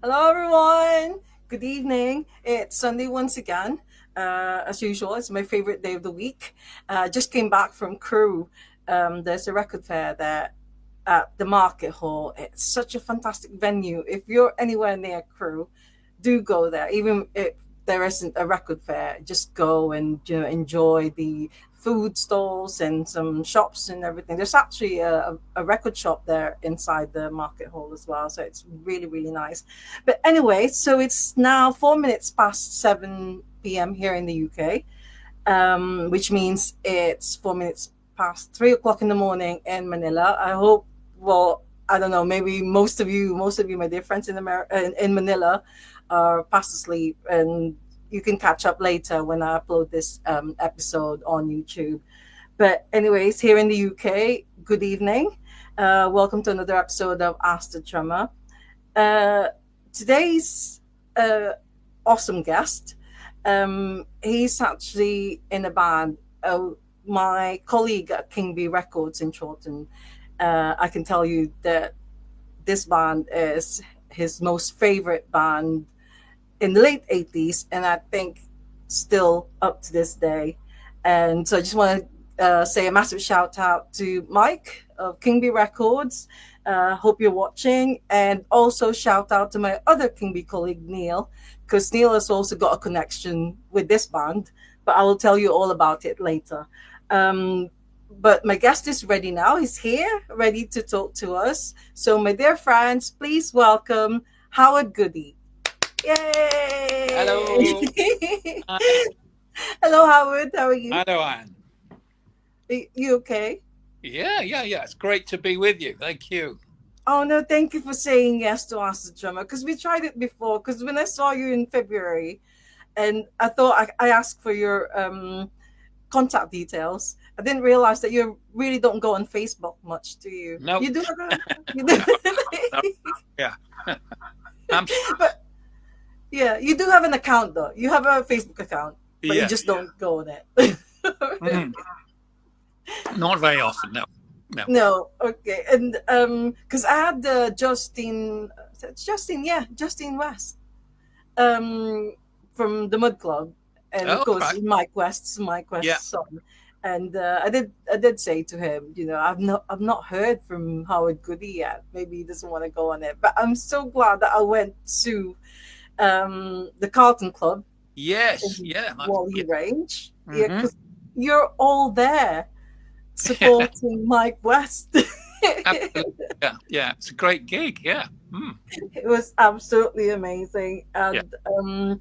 Hello, everyone. Good evening. It's Sunday once again. As usual, it's my favorite day of the week. Just came back from Crew. There's a record fair there at the Market Hall. It's such a fantastic venue. If you're anywhere near Crew, do go there. Even if there isn't a record fair, just go and enjoy the food stalls and some shops and everything. There's actually a record shop there inside the market hall as well, so it's really really nice. But anyway, so it's now 4 minutes past 7 p.m. here in the UK, which means it's 4 minutes past 3 o'clock in the morning in Manila. I hope, well, I don't know, maybe most of you, my dear friends in America, in Manila, are fast asleep, and you can catch up later when I upload this episode on YouTube. But anyways, here in the UK, good evening. Welcome to another episode of Ask the Drummer. Uh, Today's awesome guest. He's actually in a band. My colleague at King B Records in Chorlton. I can tell you that this band is his most favorite band in the late 80s, and I think still up to this day. And so I just want to say a massive shout out to Mike of King B Records. Hope you're watching. And also shout out to my other King B colleague, Neil, because Neil has also got a connection with this band, but I will tell you all about it later. But my guest is ready now. He's here, ready to talk to us. So, my dear friends, please welcome Howard Goody. Hello. Yay! Hi. Hello, Howard. How are you? Hello, Anne. You okay? Yeah. It's great to be with you. Thank you. Oh, no, thank you for saying yes to Ask the Drummer, because we tried it before. Because when I saw you in February, and I thought I asked for your contact details, I didn't realize that you really don't go on Facebook much, do you? No. You do have a, you do, No. Yeah. I'm, but yeah, you do have an account though. You have a Facebook account, but you yeah. just don't go on it. Mm. Not very often. No. No, okay, and because I had Justin West, from the Mud Club, and of Oh, course right. Mike Yeah. West's son. And I did say to him, I've not heard from Howard Goody yet. Maybe he doesn't want to go on it, but I'm so glad that I went to the Carlton Club Yes. in Yeah. Wally Yeah. Range. Yeah, Hmm. because you're all there supporting Mike West. Absolutely. Yeah. It's a great gig. Yeah. Mm. It was absolutely amazing. Yeah. And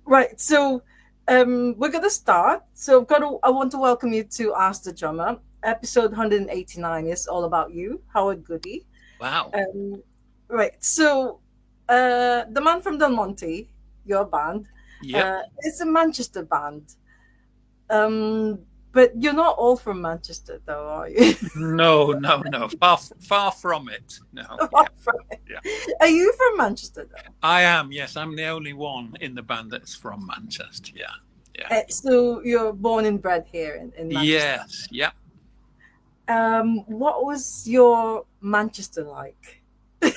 right, so we're gonna start. So I want to welcome you to Ask the Drummer. Episode 189 is all about you, Howard Goody. Wow. Right, so the man from Delmonte, your band, Yep. is a Manchester band. Um, but you're not all from Manchester, though, are you? No. Far from it. No. Far from it. Yeah. Are you from Manchester, though? I am. Yes. I'm the only one in the band that's from Manchester. Yeah. So you're born and bred here in Manchester. Yes. Yeah. What was your Manchester like when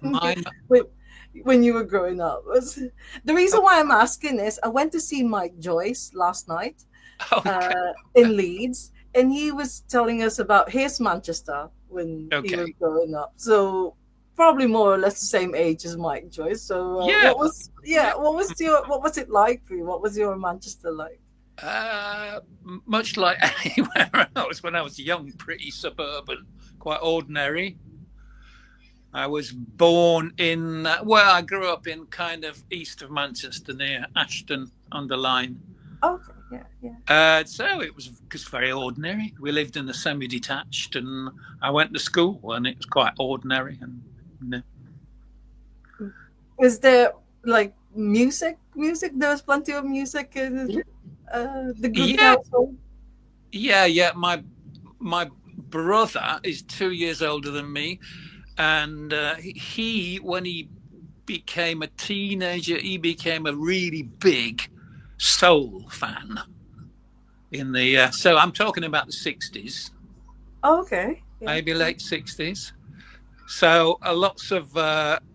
you Mine. when, when you were growing up? The reason why I'm asking is I went to see Mike Joyce last night Okay. in Leeds, and he was telling us about his Manchester when he was Okay. growing up. So probably more or less the same age as Mike Joyce. So Yeah. what was it like for you? What was your Manchester like? Much like anywhere else, when I was young, pretty suburban, quite ordinary. I was born in, I grew up in kind of east of Manchester near Ashton under Lyne. Okay, yeah. So it was just very ordinary. We lived in a semi-detached, and I went to school, and it was quite ordinary. And Is there like music? There was plenty of music in the Goody yeah, household. yeah. My brother is 2 years older than me, and he, when he became a teenager, he became a really big soul fan. In the so I'm talking about the 60s, Oh, okay. Yeah. maybe late 60s. So lots of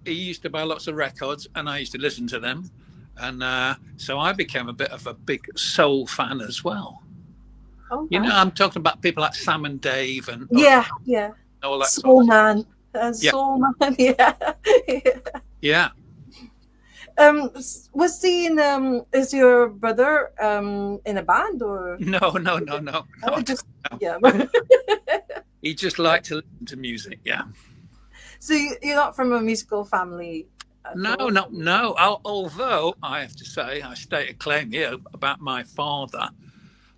he used to buy lots of records, and I used to listen to them, and so I became a bit of a big soul fan as well. Oh, You know, wow. I'm talking about people like Sam and Dave and Yeah, yeah. all that sort Soul of stuff. Man. Yeah, Soul Man, yeah. yeah. Was he in, is your brother in a band or No, no, no, no, not. just, No. yeah. He just liked to listen to music. Yeah. So you're not from a musical family at No, all? no, no. Although I have to say, I state a claim here about my father.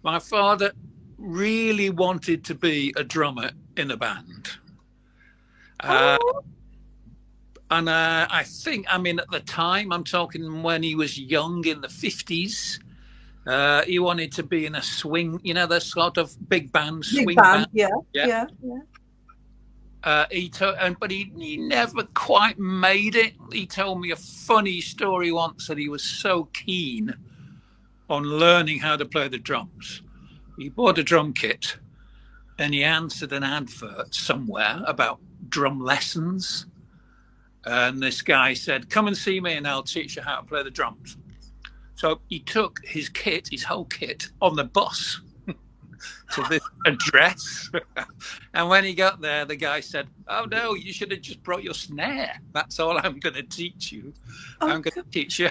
My father really wanted to be a drummer in a band. Uh, Oh, and I think, I mean, at the time, I'm talking when he was young in the 50s, he wanted to be in a swing, you know, the sort of big band, big swing band, band. yeah, Yeah. yeah, yeah. But he never quite made it. He told me a funny story once that he was so keen on learning how to play the drums. He bought a drum kit and he answered an advert somewhere about drum lessons. And this guy said, "Come and see me and I'll teach you how to play the drums." So he took his kit, his whole kit, on the bus to this address. And when he got there, the guy said, "Oh, no, you should have just brought your snare. That's all I'm going to teach you. Oh, I'm going to teach you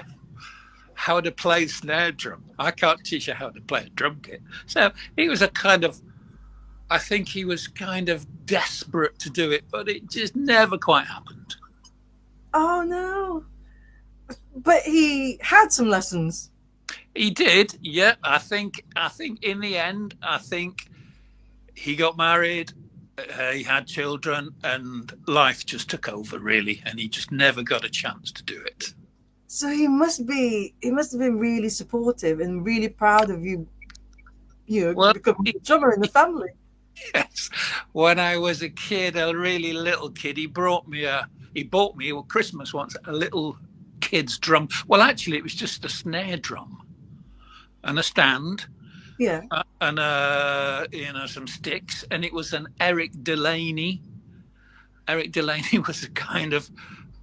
how to play snare drum. I can't teach you how to play a drum kit." So he was a kind of, I think he was kind of desperate to do it, but it just never quite happened. oh no! But he had some lessons. He did, yeah. I think in the end, I think he got married, he had children, and life just took over really, and he just never got a chance to do it. So he must have been really supportive and really proud of you, you know, Well, becoming a drummer in the family. yes, when I was a kid, a really little kid, he bought me at Christmas once a little kid's drum. Well, actually, it was just a snare drum and a stand Yeah. and some sticks, and it was an Eric Delaney. Eric Delaney was a kind of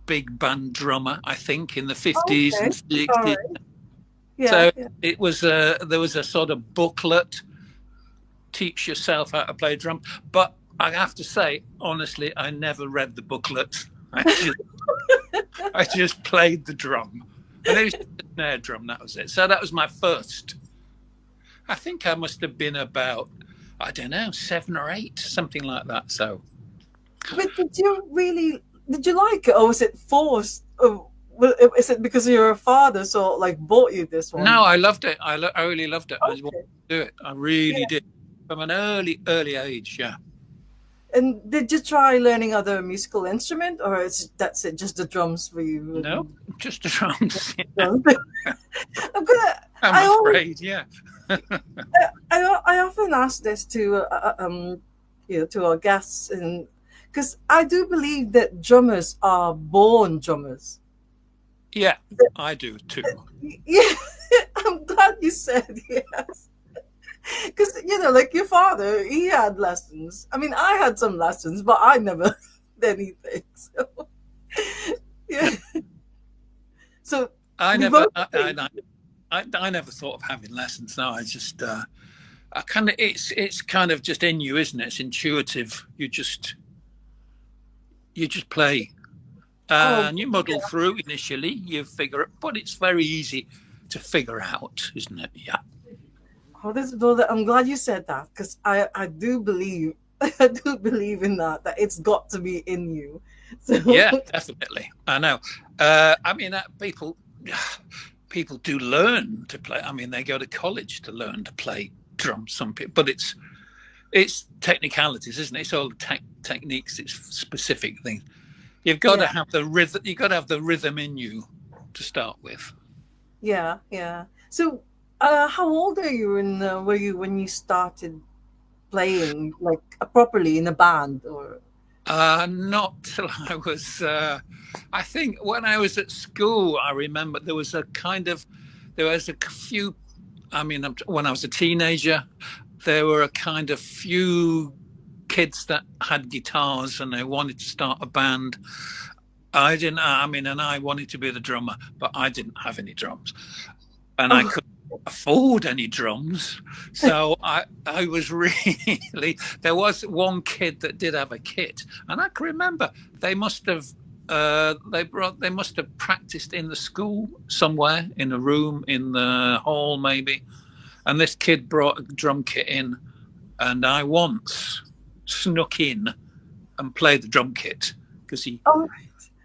big band drummer, I think, in the 50s Okay. and All 60s. right. Yeah. So Yeah. it was there was a sort of booklet, teach yourself how to play drum. But I have to say, honestly, I never read the booklet. I just played the drum, and it was just a snare drum. That was it. So that was my first. I think I must have been about, I don't know, 7 or 8, something like that. So But did you like it, or was it forced? Or is it because your father so like bought you this no, one? I loved it. I really loved it. I wanted Okay. to do it. I really Yeah. did from an early age. Yeah. And did you try learning other musical instrument, or that's it, just the drums for you? No, just the drums. I'm gonna. I'm I always, afraid. Yeah. I often ask this to you know, to our guests, and because I do believe that drummers are born drummers. Yeah, I do too. Yeah, I'm glad you said yes. Because you know, like your father, he had lessons. I mean, I had some lessons, but I never did anything. So yeah. So I we never, both think, I never thought of having lessons. No, I just, I kind of, it's kind of just in you, isn't it? It's intuitive. You just play, oh, and you muddle through initially. You figure it, but it's very easy to figure out, isn't it? Yeah. oh, this brother, I'm glad you said that because I do believe I do believe in that it's got to be in you. So Yeah, definitely. I know. I mean, people do learn to play. I mean, they go to college to learn to play drums. Some people, but it's technicalities, isn't it? It's all techniques. It's specific things. You've got to yeah, have the rhythm. You've got to have the rhythm in you to start with. yeah, yeah. So how old are you and were you when you started playing like properly in a band or Not till I was. I think when I was at school, I remember there was a few. I mean, when I was a teenager, there were a kind of few kids that had guitars and they wanted to start a band. I didn't. I mean, and I wanted to be the drummer, but I didn't have any drums, and I Oh, couldn't afford any drums. So I was really. There was one kid that did have a kit, and I can remember they must have. They must have practiced in the school somewhere, in a room in the hall maybe, and this kid brought a drum kit in, and I once snuck in and played the drum kit because oh,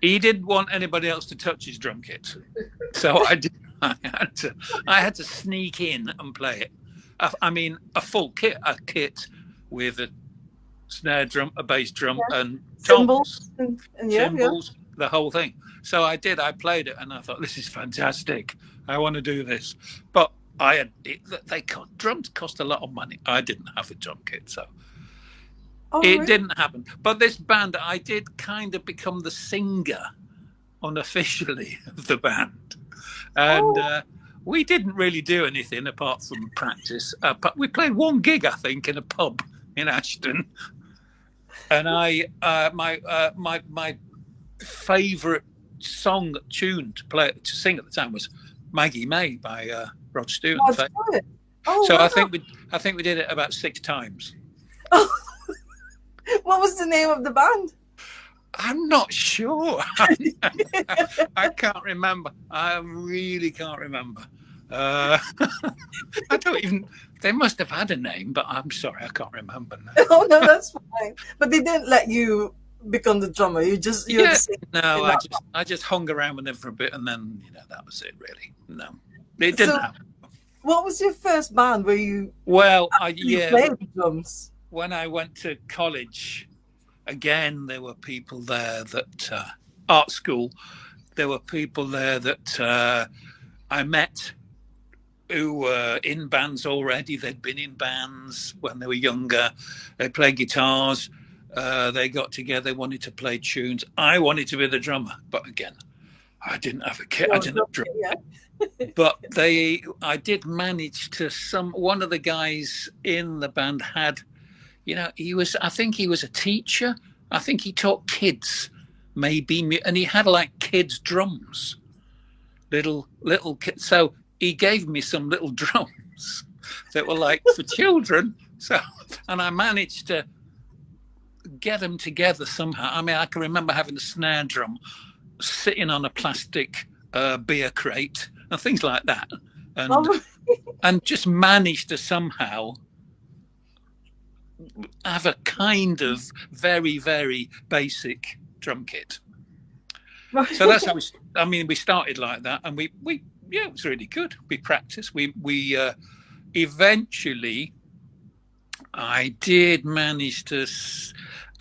he didn't want anybody else to touch his drum kit. So I did. I had to sneak in and play it. I mean, a full kit, a kit with a snare drum, a bass drum, yeah. and Cymbals toms, and yeah, yeah. cymbals, the whole thing. So I did. I played it, and I thought, this is fantastic. I want to do this. But drums cost a lot of money. I didn't have a drum kit, so Oh, it really? didn't happen. But this band, I did kind of become the singer unofficially of the band, and we didn't really do anything apart from practice. But we played one gig, I think, in a pub in Ashton, and my favourite tune to sing at the time was Maggie May by Rod Stewart. Oh, good. Oh, So wow. I think we did it about 6 times. Oh, what was the name of the band? I'm not sure. I can't remember. I really can't remember. I don't even. They must have had a name, but I'm sorry, I can't remember now. Oh no, that's fine. But they didn't let you become the drummer. You're Yeah, the same. no, I just hung around with them for a bit, and then that was it. Really, no, it didn't So, happen. what was your first band where you Well, played the drums? when I went to college, again there were people there that art school. There were people there that I met who were in bands already. They'd been in bands when they were younger. They played guitars. They got together. They wanted to play tunes. I wanted to be the drummer, but again, I didn't have a kit. I didn't have a drum. Yeah. But I did manage to. One of the guys in the band had, I think he was a teacher. I think he taught kids, maybe, and he had like kids drums, little kids. So he gave me some little drums that were like for children. So, and I managed to get them together somehow. I mean, I can remember having a snare drum sitting on a plastic beer crate and things like that, and just managed to somehow have a kind of very, very basic drum kit. Right. So that's how we started like that, and we it was really good. We practiced. We eventually, I did manage to.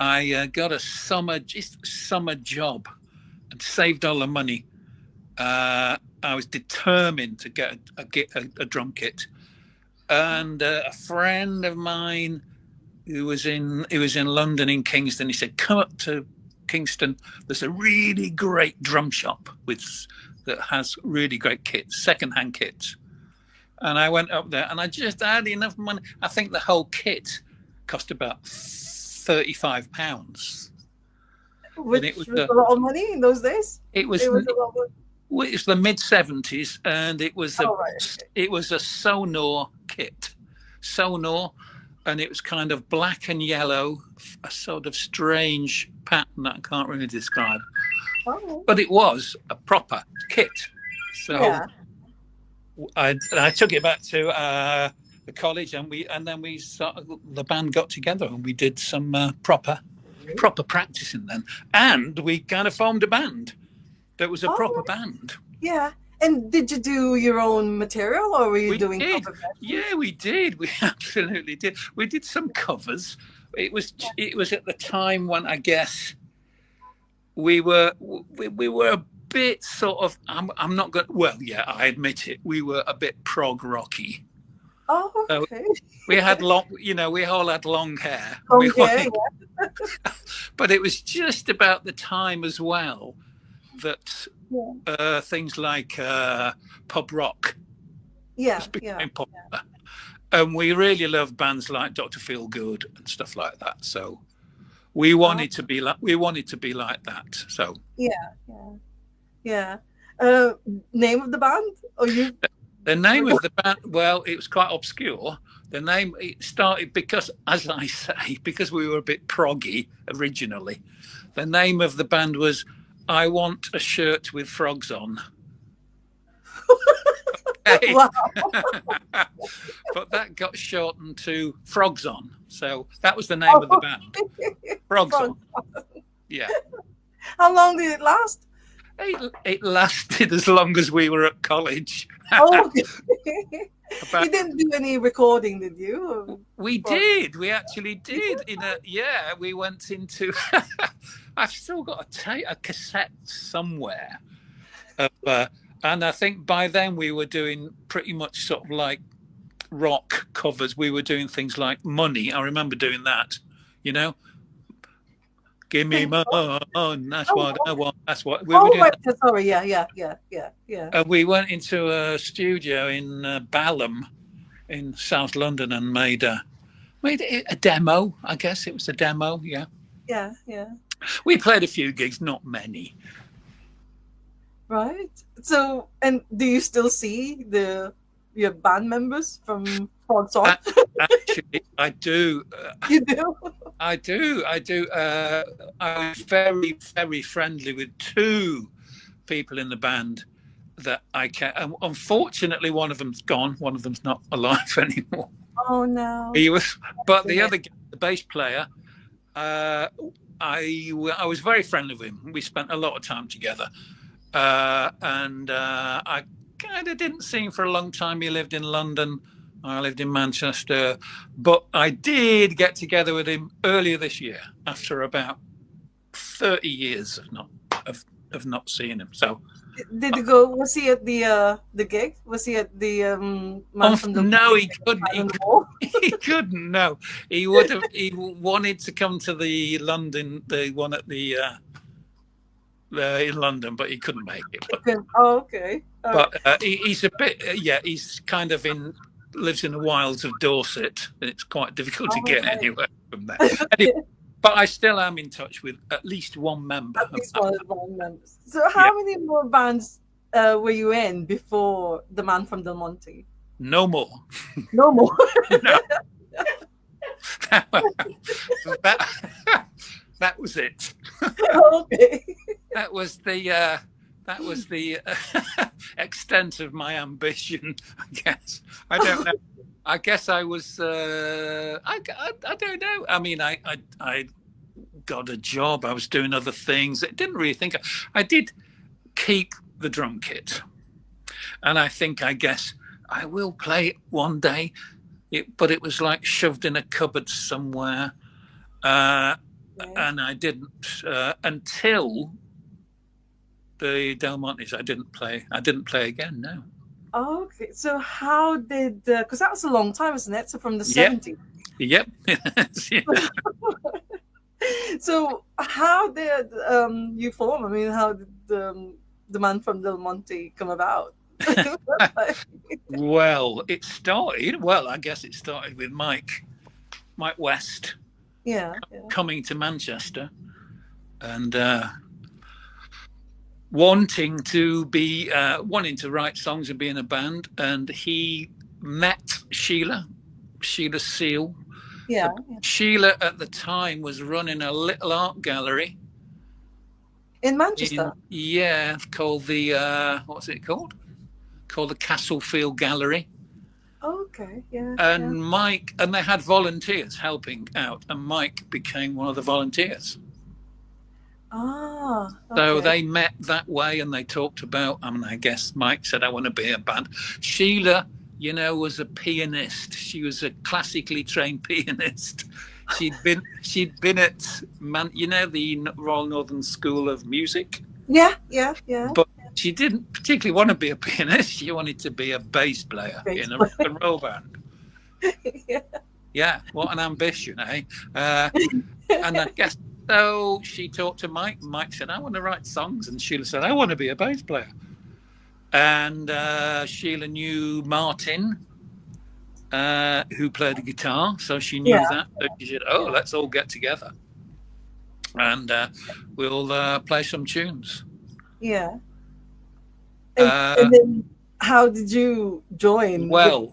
I got a summer job and saved all the money. I was determined to get a drum kit, and a friend of mine who was in London, in Kingston, he said, "Come up to Kingston. There's a really great drum shop that has really great kits, second-hand kits." And I went up there, and I just had enough money. I think the whole kit cost about £35. Which was a lot of money in those days. It was a lot of money. It was the mid-70s, and it was it was a Sonor kit, and it was kind of black and yellow, a sort of strange pattern that I can't really describe. Oh. But it was a proper kit. So yeah. I took it back to the college, and the band got together and we did some proper practicing then, and we kind of formed a band that was a proper band. Yeah. And did you do your own material, or were you doing did. cover? Yeah, we did. We absolutely did. We did some covers. It was at the time when I guess we were a bit sort of. I'm not going. Well, yeah, I admit it. We were a bit prog rocky. Oh, okay. So we had we all had long hair. Yeah. But it was just about the time as well that things like pub rock became popular. And we really love bands like Dr. Feelgood and stuff like that. So we Oh, wanted to be like that. So yeah, yeah, yeah. Name of the band? Or you? the name of the band, well, it was quite obscure. The name, it started because, as I say, because we were a bit proggy originally. The name of the band was I Want a Shirt with Frogs On. Hey. Wow. But that got shortened to Frogs On. So that was the name of the Oh, band. Frogs frog. On. Yeah. How long did it last? It lasted as long as we were at college. Oh, About you didn't do any recording, did you? We Or- did. We actually did. We went into. I've still got a cassette somewhere, of, and I think by then we were doing pretty much sort of like rock covers. We were doing things like Money. I remember doing that. You know, give me money. That's Oh, what I want. That's what we were oh, doing. right. Sorry. Yeah, yeah, yeah, yeah, yeah. We went into a studio in Balham in South London and made a demo. I guess it was a demo. Yeah. Yeah, yeah. We played a few gigs, not many. Right. So, and do you still see your band members from Frogs On? Actually, I do. You do? I do. I do. I'm very, very friendly with two people in the band that I can. Unfortunately, one of them's gone. One of them's not alive anymore. Oh no. He was, but the other, the bass player, I was very friendly with him. We spent a lot of time together, and I kind of didn't see him for a long time. He lived in London. I lived in Manchester, but I did get together with him earlier this year after about 30 years of not seeing him. So Did you go? Was he at the gig? Was he at the man from the no, he couldn't. on the wall? He couldn't. No, he would have. He wanted to come to the London, the one at the in London, but he couldn't make it. Oh, okay. But he's a bit. He's kind of lives in the wilds of Dorset, and it's quite difficult to get anywhere from there. Anyway, but I still am in touch with at least one member. At least one of the band members. So, how many more bands were you in before the man from Delmonte? No more. No more. No. That was it. Okay. That was the extent of my ambition, I guess. I don't know. I guess I was. I don't know. I mean, I got a job. I was doing other things. I didn't really think. I did keep the drum kit, and I guess I will play it one day. But it was like shoved in a cupboard somewhere, and I didn't until the Delmontes. I didn't play again. No. Okay, so how did because that was a long time, isn't it? So from the 70s. Yep. So how did you form? I mean, how did the man from Delmonte come about? Well, I guess it started with Mike West coming to Manchester and wanting to write songs and be in a band, and he met Sheila Seal. Yeah. Sheila at the time was running a little art gallery in Manchester. Called the what's it called? Called the Castlefield Gallery. Okay, yeah. And Mike, and they had volunteers helping out, and Mike became one of the volunteers. Ah. Okay. So they met that way, and they talked about. I mean, I guess Mike said, "I want to be a band." Sheila, was a pianist. She was a classically trained pianist. She'd been at the Royal Northern School of Music. Yeah. But she didn't particularly want to be a pianist. She wanted to be a bass player in a rock and roll band. Yeah, what an ambition, eh? And I guess so. She talked to Mike. Mike said, "I want to write songs," and Sheila said, "I want to be a bass player." And Sheila knew Martin, who played the guitar, so she Yeah, knew that. So she said, "Oh, yeah, let's all get together and we'll play some tunes." yeah. And Uh, then how did you join? well,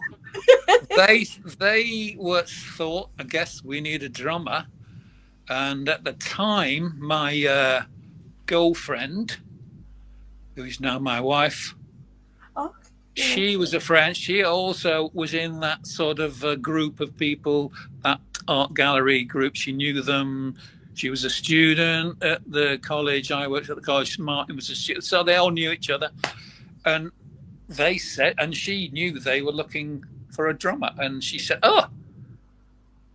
they were thought, I guess, we need a drummer, and at the time, my girlfriend, who is now my wife, Oh, yeah. she was a friend. She also was in that sort of group of people, that art gallery group. She knew them. She was a student at the college. I worked at the college. Martin was a student. So they all knew each other. And they said, and she knew they were looking for a drummer. And she said, "Oh,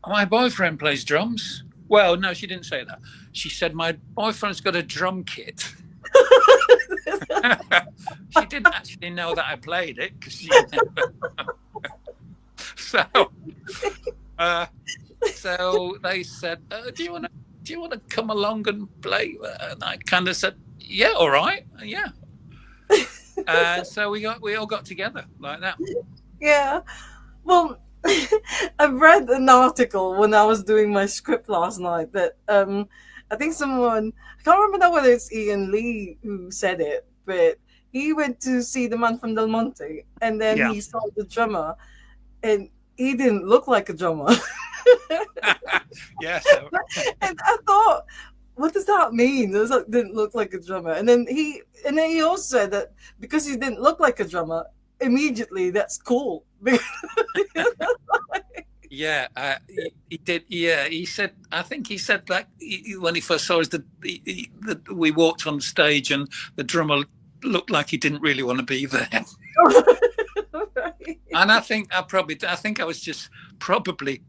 my boyfriend plays drums." Well, no, she didn't say that. She said, "My boyfriend's got a drum kit." She didn't actually know that I played it because she never. So, uh, so they said, do you want to come along and play?" And I kind of said, "Yeah, all right, yeah." So we all got together like that. Yeah. Well, I read an article when I was doing my script last night that I think someone, I can't remember now whether it's Ian Lee who said it, but he went to see the man from Delmonte and then Yeah, he saw the drummer and he didn't look like a drummer. yeah. So And I thought, what does that mean? It was like, didn't look like a drummer. And then he also said that because he didn't look like a drummer, immediately that's cool. yeah, he did. Yeah, he said. I think he said that when he first saw us, that we walked on stage and the drummer looked like he didn't really want to be there. And I think I was just probably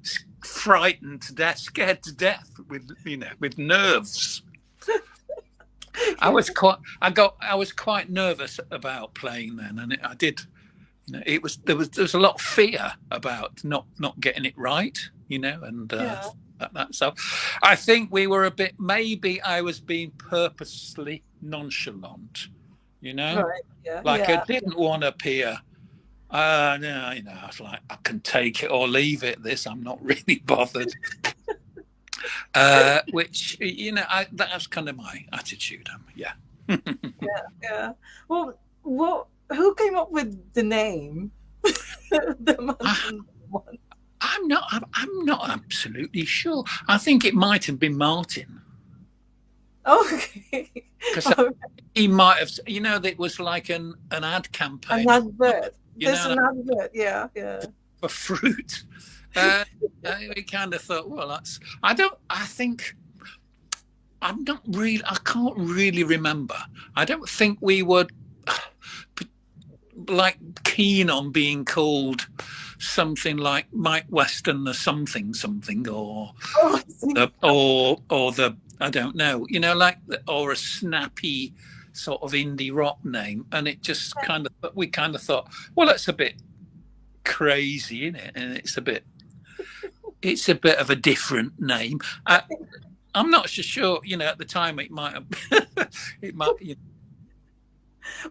frightened to death, scared to death with with nerves. I was quite nervous about playing then, and I did. It was there was a lot of fear about not getting it right, and Yeah. that. So, I think we were a bit. Maybe I was being purposely nonchalant, Right. Yeah. like I Yeah. didn't want to appear. No, I was like, I can take it or leave it. This, I'm not really bothered. Which, that was kind of my attitude. Yeah. Yeah. Well, who came up with the name? The man I, from one. I'm not absolutely sure. I think it might have been Martin Okay. because he might have. It was like an ad An campaign. advert. You There's know, an advert. Yeah. Yeah. for fruit. Uh, we kind of thought, well, that's. I don't. I think I'm not really. I can't really remember. I don't think we were like keen on being called something like Mike Weston the something something Oh, I see. or the I don't know, or a snappy sort of indie rock name, and it just kind of we kind of thought, well, that's a bit crazy, isn't it? And it's a bit of a different name. I'm not so sure. At the time it might have it might it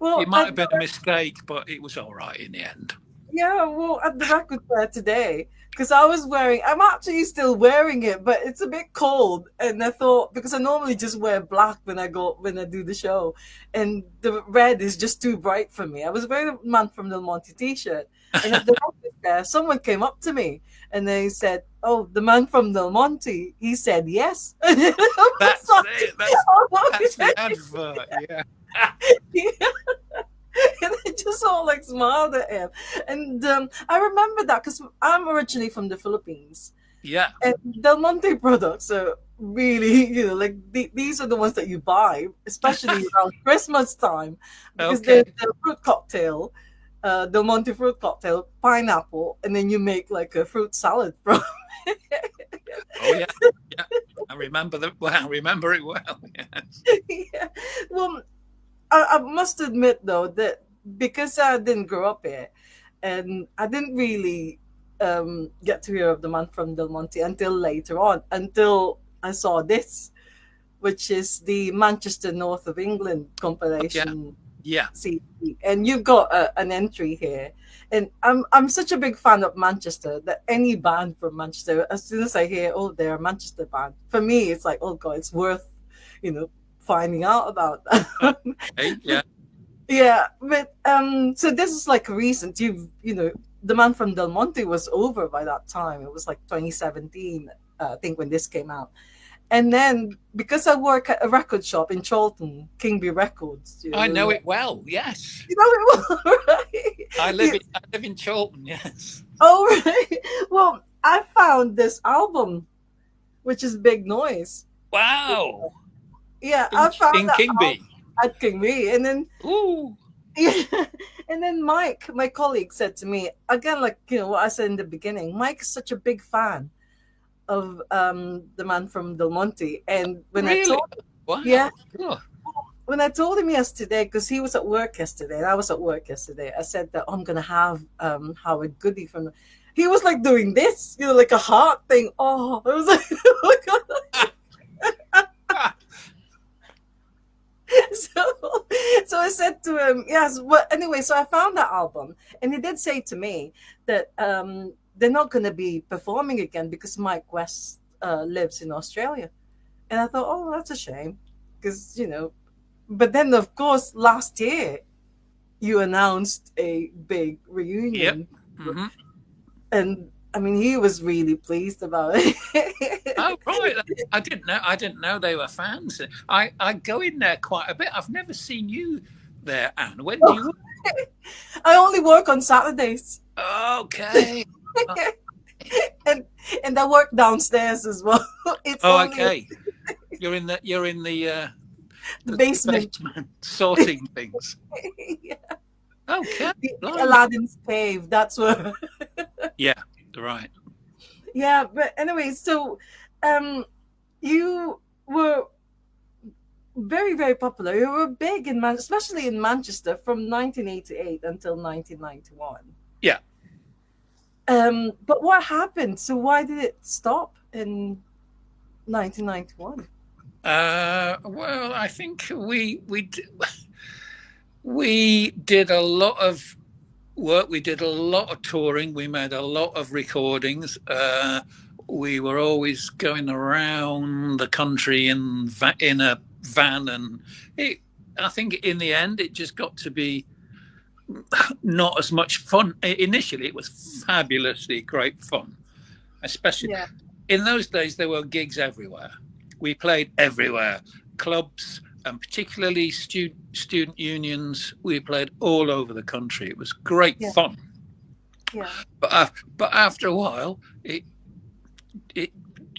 Well, might have been a mistake, but it was all right in the end. yeah, well, at the record fair today, because I'm actually still wearing it, but it's a bit cold. And I thought, because I normally just wear black when I do the show, and the red is just too bright for me. I was wearing a Man from Del Monte t shirt. And at the record fair, someone came up to me and they said, "Oh, the Man from Del Monte." He said, "Yes." I was That's like, it. That's "Oh, the advert. Yeah. yeah." And they just all like smiled at him. And I remember that because I'm originally from the Philippines, Yeah. and Del Monte products are really, like these are the ones that you buy, especially around Christmas time, because Okay. there's the fruit cocktail, Del Monte fruit cocktail, pineapple, and then you make like a fruit salad from. Oh yeah. Yeah. I remember that. Well, I remember it well. Yes. Yeah. Well, I must admit though that because I didn't grow up here, and I didn't really get to hear of the man from Del Monte until later on, until I saw this, which is the Manchester North of England Yeah. compilation. Yeah, CD, and you've got an entry here. And I'm such a big fan of Manchester that any band from Manchester, as soon as I hear, oh, they're a Manchester band, for me it's like, oh god, it's worth, finding out about that. okay, yeah. Yeah, but so this is like recent. The Man from Delmonte was over by that time. It was like 2017, I think, when this came out. And then because I work at a record shop in Charlton, Kingby Records, I know it well. Yes, you know it well, right? Yeah. I live in Chorlton. Yes. Oh, right. Well, I found this album, which is Big Noise. Wow. Yeah, I found In that album Kingby. at Kingby, and then Ooh. yeah, and then Mike, my colleague, said to me again, like what I said in the beginning. Mike is such a big fan of the Man from Del Monte, and Really? yeah, Wow. Oh, when I told him yesterday, because he was at work yesterday and I was at work yesterday, I said that, I'm gonna have Howard Goody from. He was like doing this, like a heart thing. Oh, I was like, oh my god. so so I said to him, yes. Well, anyway, so I found that album, and he did say to me that they're not going to be performing again because Mike West lives in Australia. And I thought, oh, that's a shame, because But then, of course, last year you announced a big yep. reunion, Hmm. and I mean, he was really pleased about Oh, right. it. I didn't know they were fans. I go in there quite a bit. I've never seen you there, Anne. When do you? I only work on Saturdays. Okay. and and I work downstairs as well. It's Oh, only okay. You're in the the basement. basement sorting things. Yeah. Okay. The Blimey. Aladdin's cave. That's where. Yeah. Right. Yeah, but anyway, so um, you were very, very popular. You were big especially in Manchester from 1988 until 1991. Yeah. But what happened? So why did it stop in 1991? Well, I think we did a lot of work. We did a lot of touring. We made a lot of recordings. We were always going around the country in a van, and I think in the end it just got to be not as much fun. Initially, it was fabulously great fun, especially Yeah, in those days. There were gigs everywhere. We played everywhere, clubs, and particularly student unions. We played all over the country. It was great yeah, fun. yeah, But after a while, it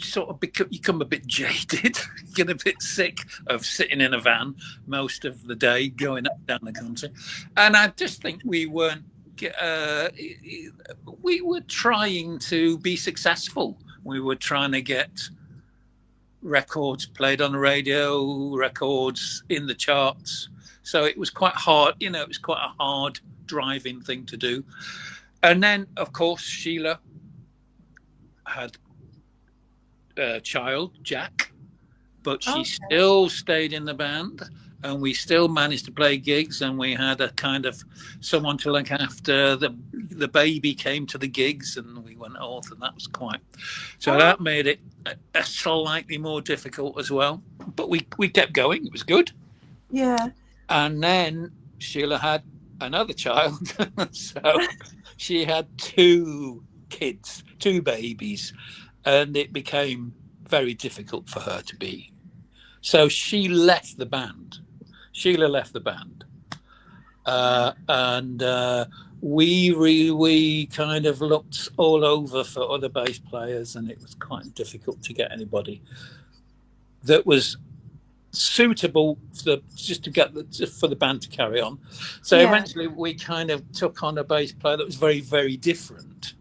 sort of you become a bit jaded, get a bit sick of sitting in a van most of the day, going up and down the country. And I just think we weren't. We were trying to be successful. We were trying to get records played on the radio, records in the charts. So it was quite hard. It was quite a hard driving thing to do. And then, of course, Sheila had a child, Jack, but she okay. still stayed in the band, and we still managed to play gigs, and we had a kind of someone to look after. The baby came to the gigs, and we went off, and that was quite. So Oh, that made it a slightly more difficult as well. But we kept going. It was good. yeah. And then Sheila had another child, so she had two kids, two babies, and it became very difficult for her to be. So she left the band. Sheila left the band, and we kind of looked all over for other bass players, and it was quite difficult to get anybody that was suitable just to get for the band to carry on. So Yeah. eventually, we kind of took on a bass player that was very, very different.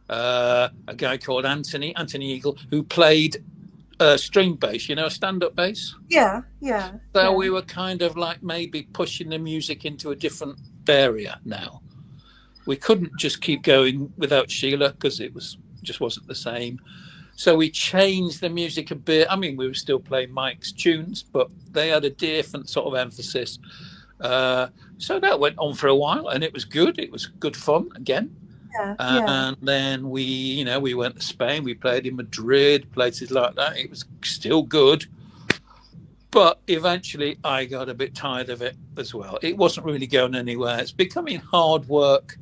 A guy called Anthony Eagle, who played string bass, stand-up bass. Yeah. Yeah. So Yeah. we were kind of like maybe pushing the music into a different area now. We couldn't just keep going without Sheila because it just wasn't the same. So we changed the music a bit. I mean, we were still playing Mike's tunes, but they had a different sort of emphasis. So that went on for a while, and it was good. It was good fun again. Yeah, yeah. And then we went to Spain. We played in Madrid, places like that. It was still good, but eventually I got a bit tired of it as well. It wasn't really going anywhere. It's becoming hard work,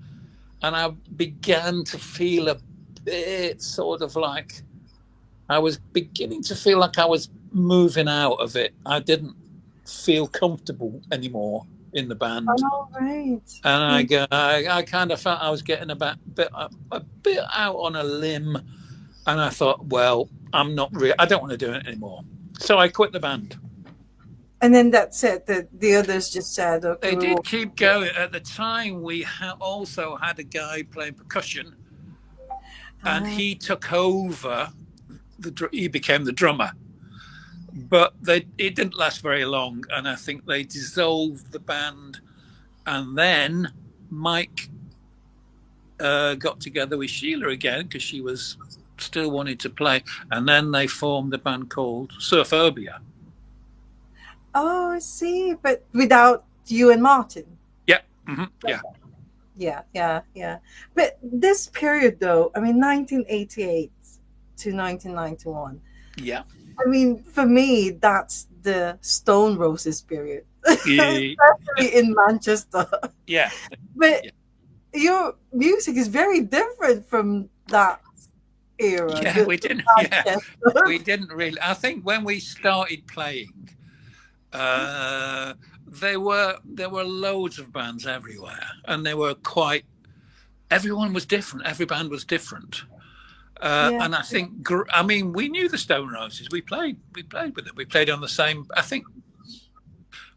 and I began to feel a bit sort of like I was beginning to feel like I was moving out of it. I didn't feel comfortable anymore in the band, All right. and Mm. I kind of felt I was getting a bit out on a limb, and I thought, well, I don't want to do it anymore. So I quit the band. And then that's it. The others just said, okay, They we did will. keep going. At the time, we also had a guy playing percussion, and Ah, he took over. He became the drummer, but it didn't last very long, and I think they dissolved the band. And then Mike got together with Sheila again because she was still wanting to play, and then they formed a band called Surfobia. oh, I see. But without you and Martin. Yeah, yeah, Yeah, yeah, yeah. But this period, though, I mean, 1988 to 1991. yeah, I mean, for me, that's the Stone Roses period, yeah, especially in Manchester. yeah. But Yeah. your music is very different from that era. Yeah, we The didn't. Yeah, Manchester. we didn't really. I think when we started playing, there were loads of bands everywhere, and they were quite. Everyone was different. Every band was different, Yeah, and I think. I mean, we knew the Stone Roses. We played. We played with them. We played on the same. I think.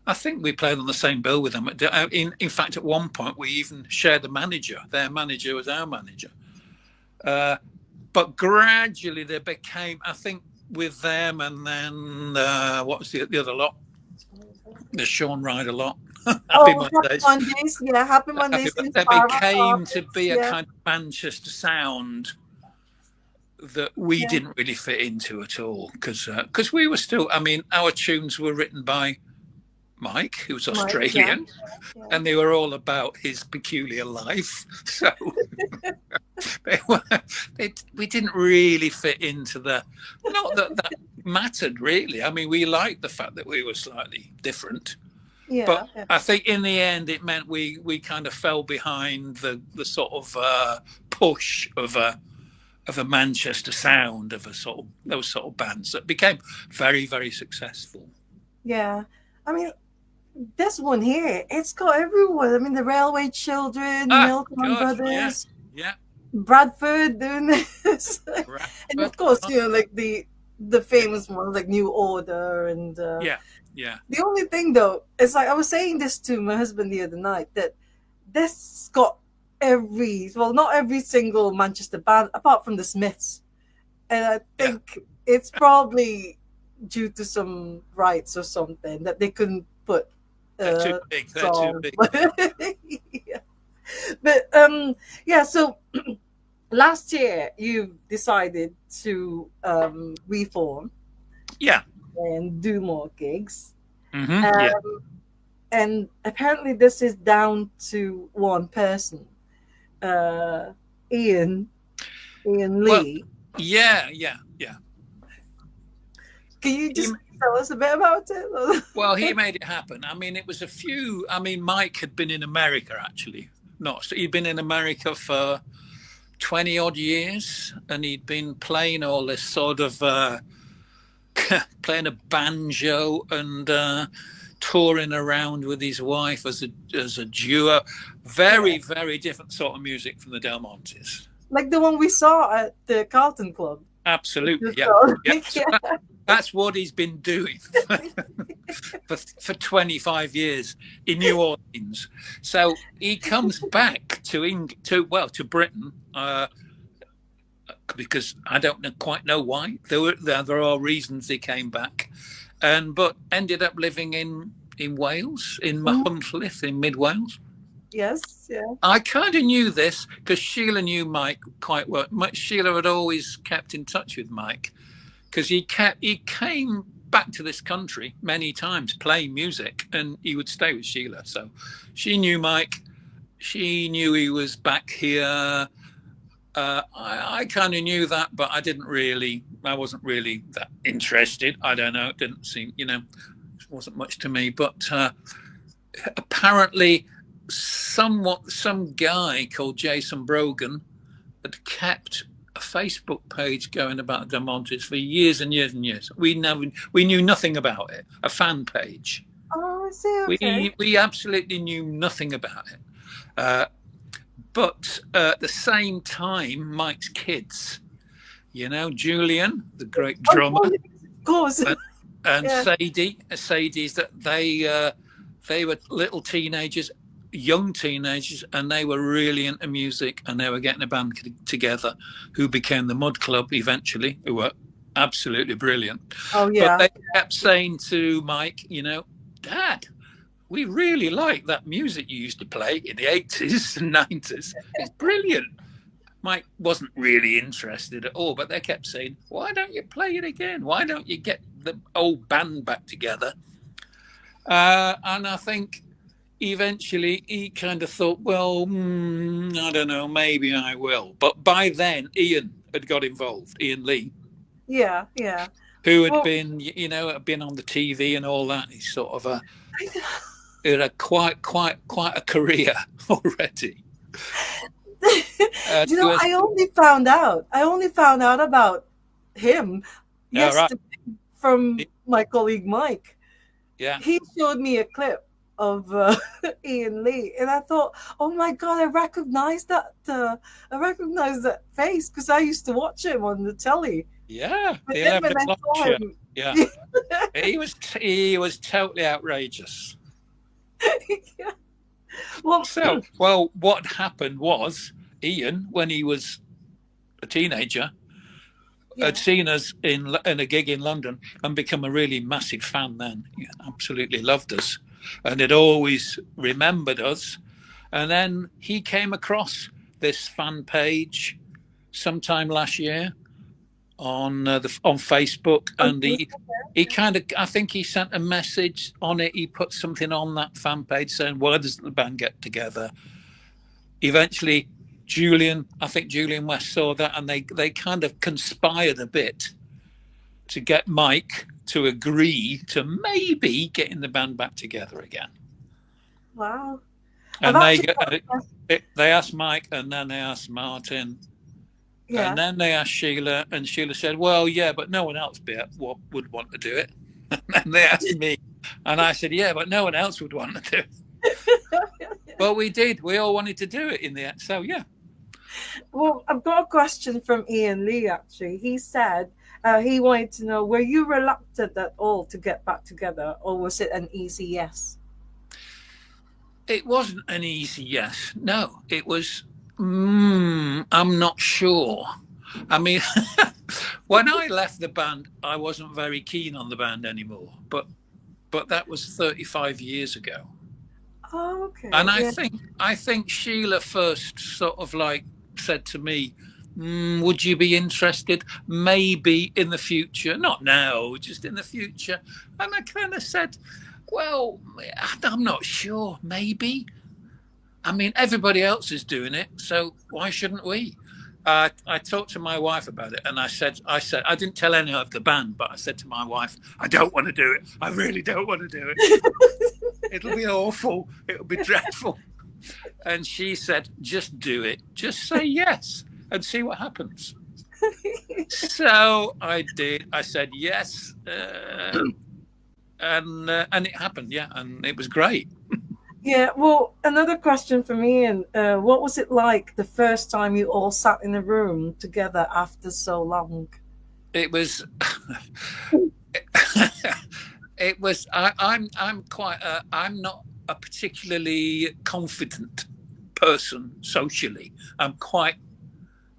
I think we played on the same bill with them. In fact, at one point, we even shared a manager. Their manager was our manager. Uh, but gradually there became, I think, with them, and then what was the other lot? The Sean Ryder lot. Happy oh, Happy Mondays. Mondays. Yeah, Happy Mondays There inspired became to be a Yeah, kind of Manchester sound that we yeah. didn't really fit into at all, because we were still. I mean, our tunes were written by Mike, who was Mike, yeah, Australian, yeah. and they were all about his peculiar life. So they were, we didn't really fit into the. Not that that mattered really. I mean, we liked the fact that we were slightly different, Yeah, but yeah. I think in the end it meant we kind of fell behind the sort of push of a Manchester sound of a sort of those sort of bands that became very very successful. Yeah. I mean, this one here, it's got everyone. I mean, the Railway Children, Ah, Milton God, yeah, Brothers, yeah, Bradford doing this. And Bradford, of course, like the yeah, famous ones like New Order and yeah, yeah. the only thing though is like I was saying this to my husband the other night that this got not every single Manchester band apart from the Smiths. And I Yeah, think it's probably due to some rights or something that they couldn't put they're too a big. They're too song. big. Yeah. But yeah, so last year you decided to reform Yeah. and do more gigs. Yeah. Um, and apparently this is down to one person, uh, Ian, Ian Well, Lee. yeah, yeah, yeah. Can you He, just tell us a bit about it? well, he made it happen. I mean, it was a few. I mean, Mike had been in America actually. Not he'd been in America for 20 odd years, and he'd been playing all this sort of playing a banjo and touring around with his wife as a duo. Yeah. Very very different sort of music from the Delmontes. Like the one we saw at the Carlton Club. Absolutely, yeah, yeah. Like, So yeah. that's what he's been doing for 25 years in New Orleans. So he comes back to Britain because I don't quite know why. There are reasons he came back, but ended up living in Wales, in Mhm. Machynlleth, in mid Wales. Yes, yeah. I kind of knew this because Sheila knew Mike quite well. Sheila had always kept in touch with Mike because he came back to this country many times playing music, and he would stay with Sheila. So she knew Mike. She knew he was back here. I kind of knew that, but I wasn't really that interested. I don't know. It didn't seem, it wasn't much to me. But apparently, some guy called Jason Brogan had kept a Facebook page going about Delmonte for years and years and years. We knew nothing about it. A fan page. Oh, I see. Okay. We absolutely knew nothing about it. But at the same time, Mike's kids, Julian, the great drummer, of course, and Sadie's that they were little teenagers, young teenagers, and they were really into music, and they were getting a band together who became the Mud Club eventually, who were absolutely brilliant. Oh, yeah. But they kept saying to Mike, Dad, we really like that music you used to play in the 80s and 90s. It's brilliant. Mike wasn't really interested at all, but they kept saying, why don't you play it again? Why don't you get the old band back together? And I think eventually he kind of thought, well, I don't know, maybe I will. But by then, Ian had got involved, Ian Lee. Yeah. Who had been, been on the TV and all that. He's sort of had quite a career already. I only found out about him yesterday from my colleague Mike. Yeah, he showed me a clip of Ian Lee, and I thought, oh my God, I recognized that face because I used to watch him on the telly. Yeah, but then when I saw him, yeah, he was totally outrageous. Yeah. Well, what happened was Ian, when he was a teenager, had seen us in a gig in London and become a really massive fan then. He absolutely loved us and had always remembered us. And then he came across this fan page sometime last year on Facebook, and he kind of, I think he sent a message on it. He put something on that fan page saying, why doesn't the band get together? Eventually, I think Julian West saw that, and they kind of conspired a bit to get Mike to agree to maybe getting the band back together again. Wow. And they asked Mike, and then they asked Martin. Yeah. And then they asked Sheila, and Sheila said, well, yeah, but no one else would want to do it. And they asked me, and I said, yeah, but no one else would want to do it. Well, we did. We all wanted to do it in the end. So, yeah. Well, I've got a question from Ian Lee, actually. He said he wanted to know, were you reluctant at all to get back together, or was it an easy yes? It wasn't an easy yes. No, it was... I'm not sure. I mean, when I left the band, I wasn't very keen on the band anymore. But that was 35 years ago. Oh, okay. And I think Sheila first sort of like said to me, would you be interested? Maybe in the future, not now, just in the future. And I kind of said, well, I'm not sure. Maybe. I mean, everybody else is doing it, so why shouldn't we? I talked to my wife about it, and I said, I didn't tell any of the band, but I said to my wife, I don't want to do it. I really don't want to do it. It'll be awful. It'll be dreadful. And she said, just do it. Just say yes and see what happens. So I did. I said yes, and it happened, yeah, and it was great. Yeah, well, another question for me, and what was it like the first time you all sat in a room together after so long? It was, it was. I'm not a particularly confident person socially. I'm quite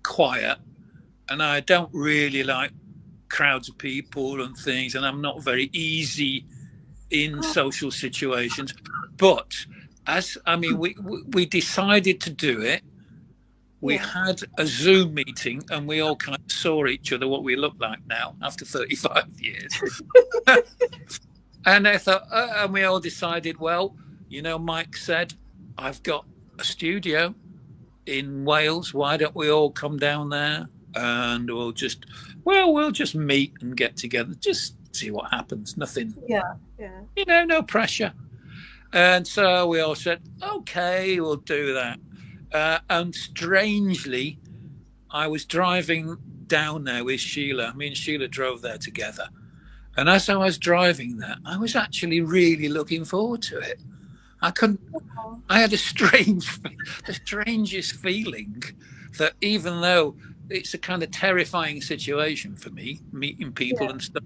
quiet, and I don't really like crowds of people and things, and I'm not very easy in social situations. But we decided to do it we Yeah. had a Zoom meeting and we all kind of saw each other what we look like now after 35 years. And I thought, and we all decided, well, Mike said, I've got a studio in Wales. Why don't we all come down there and we'll just meet and get together, just see what happens. Nothing, Yeah. Yeah. no pressure. And so we all said, okay, we'll do that. And strangely, I was driving down there with Sheila. Me and Sheila drove there together. And as I was driving there, I was actually really looking forward to it. I had the strangest feeling that even though it's a kind of terrifying situation for me, meeting people Yeah. and stuff,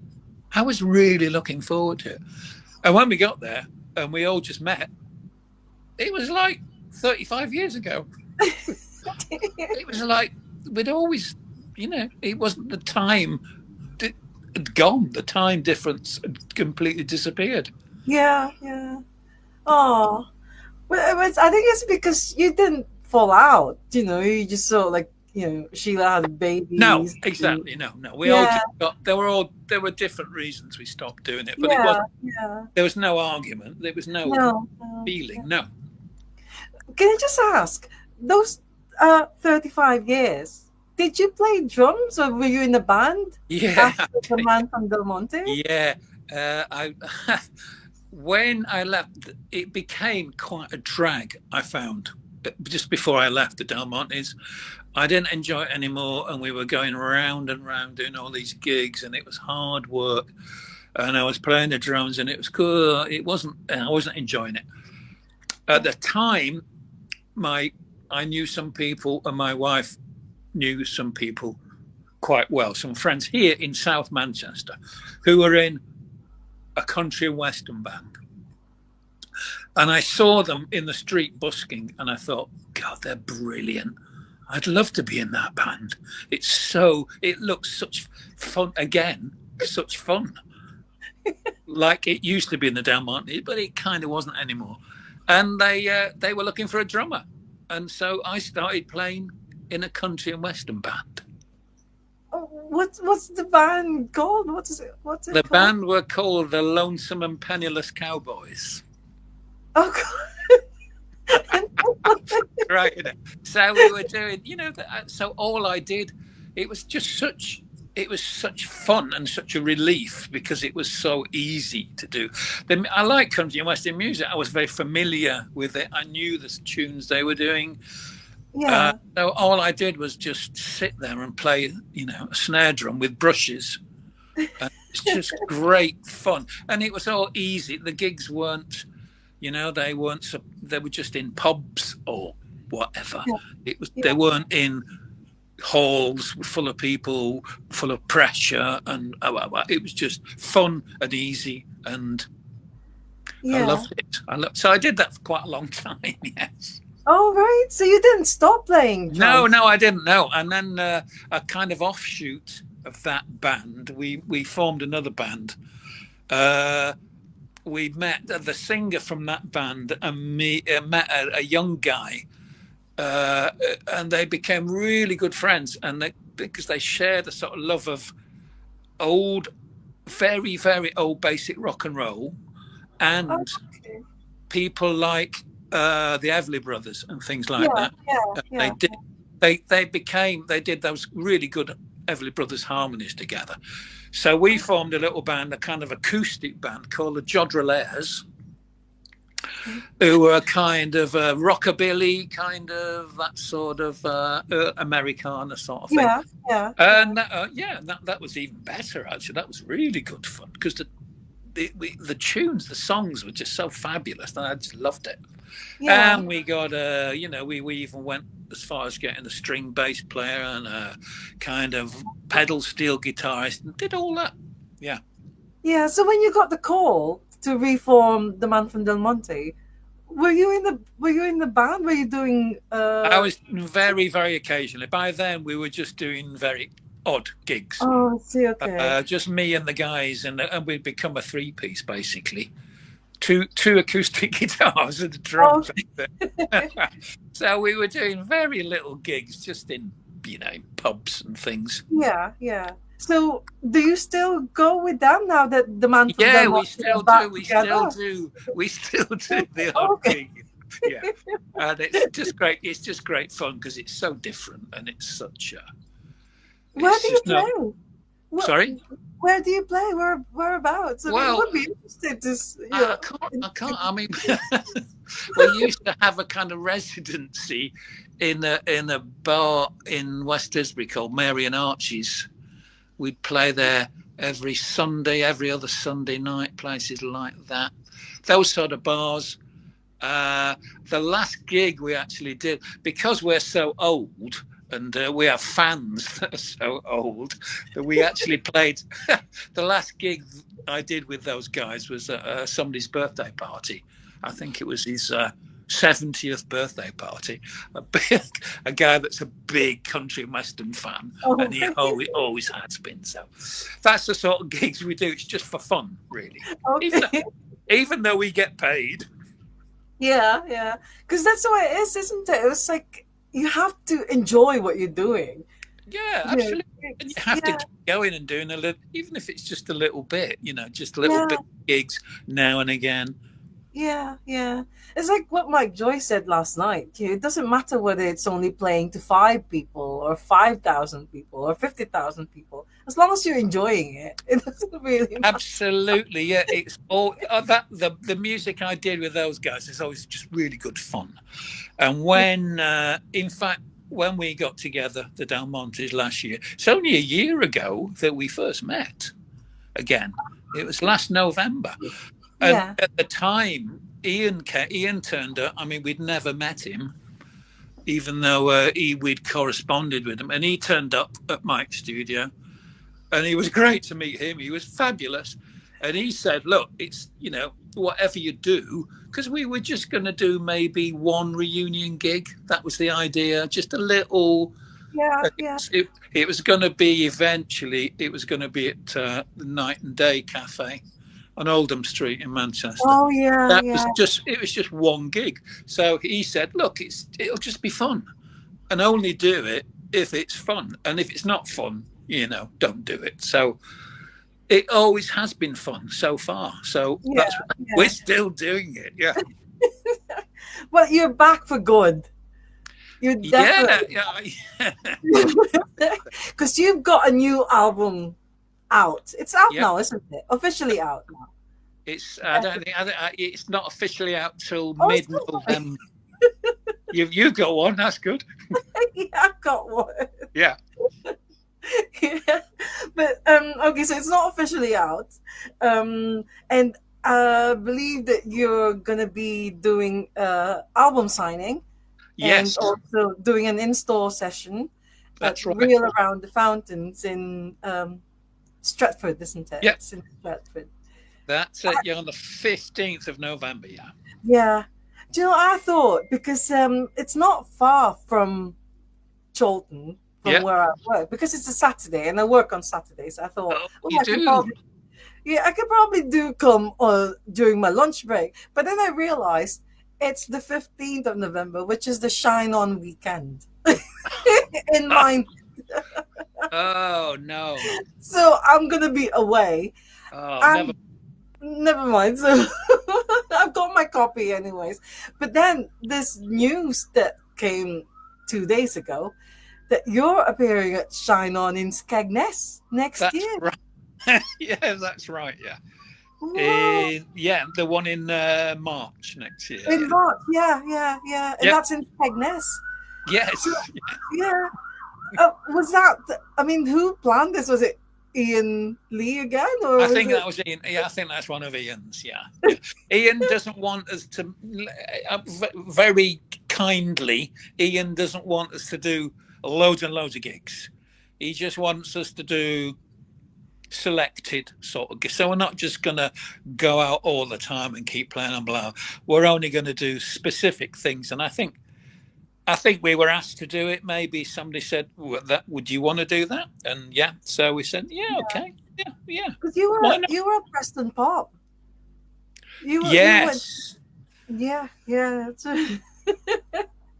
I was really looking forward to it. And when we got there and we all just met, it was like 35 years ago. It was like we'd always, it wasn't the time had gone. The time difference had completely disappeared. Yeah. Yeah. Oh, well, I think it's because you didn't fall out. You just saw like Sheila had No, babies. exactly. No. We all Yeah. just there were different reasons we stopped doing it, but Yeah. Yeah. there was no argument. There was no No. No. feeling. No. Can I just ask those 35 years? Did you play drums or were you in a band Yeah. after the man from Delmonte? Yeah. I when I left, it became quite a drag. I found just before I left the Delmontes, I didn't enjoy it anymore, and we were going round and round doing all these gigs, and it was hard work. And I was playing the drums, and it was cool. I wasn't enjoying it at the time. I knew some people, and my wife knew some people quite well. Some friends here in South Manchester who were in a country and western band. And I saw them in the street busking, and I thought, God, they're brilliant. I'd love to be in that band. It looks such fun again, such fun. Like it used to be in the Delmonte, but it kind of wasn't anymore. And they were looking for a drummer. And so I started playing in a country and western band. Oh, what's the band called? What's it The called? band were called the Lonesome and Penniless Cowboys. Oh God. Right. So we were doing, so all I did, it was such fun and such a relief because it was so easy to do. I like country and western music. I was very familiar with it. I knew the tunes they were doing. Yeah. So all I did was just sit there and play, a snare drum with brushes. It's just great fun. And it was all easy. The gigs weren't, they were just in pubs or whatever. They weren't in halls full of people, full of pressure, and it was just fun and easy, and I loved it. So I did that for quite a long time. Yes. Oh right. So you didn't stop playing drums? No, I didn't know. And then a kind of offshoot of that band, we formed another band. We met the singer from that band and met a young guy. And they became really good friends, and because they shared a sort of love of old, very, very old basic rock and roll, and people like the Everly Brothers and things like that. Yeah. They did those really good Everly Brothers harmonies together. So we formed a little band, a kind of acoustic band called the Jodrelaires, who were kind of rockabilly, kind of that sort of Americana sort of thing. Yeah. And that was even better actually. That was really good fun because the tunes, the songs were just so fabulous, and I just loved it. Yeah. And we got we even went as far as getting a string bass player and a kind of pedal steel guitarist, and did all that. Yeah. Yeah. So when you got the call to reform the Man from Delmonte, were you in the band? Were you doing? I was very, very occasionally. By then, we were just doing very odd gigs. Oh, I see. Okay. Just me and the guys, and we'd become a three-piece basically. two acoustic guitars and the Oh, drums. So we were doing very little gigs, just in pubs and things. yeah, yeah. So, do you still go with them now that the man from Yeah, we Delmonte are still do. back We still together? do. We still do the odd Okay. gig. Yeah, and it's just great. It's just great fun because it's so different, and it's such a. Where It's do you just no. play? What? Sorry. Where do you play? Whereabouts? I mean, it Well, would be interesting to, I can't. I can't. I mean, we used to have a kind of residency in a bar in West Disbury called Mary and Archie's. We'd play there every Sunday, every other Sunday night, places like that. Those sort of bars. Uh, the last gig we actually did, because we're so old and we have fans that are so old, that we actually played. The last gig I did with those guys was somebody's birthday party. I think it was his 70th birthday party. A guy that's a big country and western fan, Oh, and he always has been. So that's the sort of gigs we do. It's just for fun, really. Even okay. even though we get paid. Yeah, yeah. Because that's the way it is, isn't it? It's like you have to enjoy what you're doing. Yeah, Yeah, absolutely. And you have to yeah, keep going and doing a little, even if it's just a little bit, just a little yeah. bit of gigs now and again. Yeah, yeah. It's like what Mike Joy said last night. It doesn't matter whether it's only playing to 5 people or 5,000 people or 50,000 people. As long as you're enjoying it, it doesn't really matter. Absolutely, yeah. It's all that the music I did with those guys is always just really good fun. And in fact, when we got together, the Delmontes last year, it's only a year ago that we first met again. It was last November. And Yeah. at the time, Ian turned up. I mean, we'd never met him, even though we'd corresponded with him. And he turned up at Mike's studio, and it was great to meet him. He was fabulous. And he said, "Look, it's whatever you do, because we were just going to do maybe one reunion gig. That was the idea, just a little." Yeah, yeah. It was going to be eventually. It was going to be at the Night and Day Cafe on Oldham Street in Manchester. Oh, yeah, That was yeah. just one gig. So he said, "Look, it'll just be fun, and only do it if it's fun. And if it's not fun, don't do it." So it always has been fun so far. So Yeah, that's we're yeah. still doing it. Yeah, But you're back for good. You're yeah, definitely yeah. because you've got a new album out. It's out Yep. now, isn't it? Officially out now. It's I don't think it's not officially out till Oh, it's still fine. mid-November. You go on. That's good. Yeah, I've got one. Yeah. Yeah. But okay, so it's not officially out. And I believe that you're gonna be doing album signing and Yes, also doing an in-store session at that's right. Real Around the Fountains in Stratford, isn't it? Yep. It's in Stratford. That's it. You're on the 15th of November. Yeah. Yeah. Do you know, I thought because it's not far from Chorlton, from Yeah. where I work, because it's a Saturday and I work on Saturdays. I thought, Oh, oh, you I could do. probably, yeah, I could probably do come during my lunch break. But then I realized it's the 15th of November, which is the Shine On weekend in mind. Oh no. So I'm going to be away. Oh, never. And never mind. So I've got my copy anyways. But then this news that came 2 days ago that you're appearing at Shine On in Skegness next That's year. right. Yeah, that's right. Yeah. Wow. The one in March next year. In Yeah. March, yeah, yeah, yeah. And Yep. that's in Skegness. So, Yes. yeah. Was that, I mean, who planned this? Was it Ian Lee again? Or I was think it? that was Ian. Yeah, I think that's one of Ian's. Yeah. Yeah. Ian doesn't want us to. Very kindly, Ian doesn't want us to do loads and loads of gigs. He just wants us to do selected sort of gigs. So we're not just going to go out all the time and keep playing and blah. We're only going to do specific things. And I think we were asked to do it. Maybe somebody said, would you want to do that? And yeah, so we said, yeah, okay, yeah, Because why not? you were at Preston Pop. You went. Yes. Yeah, yeah.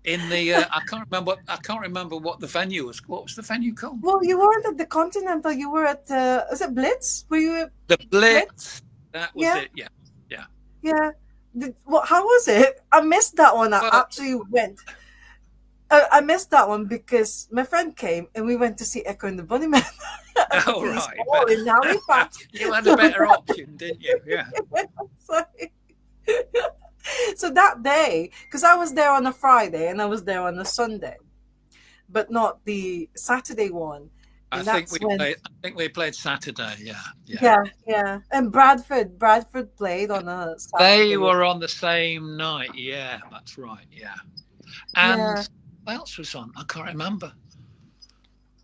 In the I can't remember what the venue was. What was the venue called? Well, you weren't at the Continental. You were at is it Blitz? Were you at The Blitz? Blitz. That was Yeah, it. Yeah. Yeah. yeah. Well, how was it? I missed that one. I Well, actually went. I missed that one because my friend came and we went to see Echo and the Bunnymen at the all Police right. Hall in Halifax. You had a So, better option, didn't you? Yeah. so, so that day, because I was there on a Friday and I was there on a Sunday, but not the Saturday one, and that's when. I think we played Saturday. Yeah. Yeah. Yeah, yeah. And Bradford played on a They Saturday. were on the same night. Yeah, that's right. Yeah. And Yeah. what else was on? I can't remember.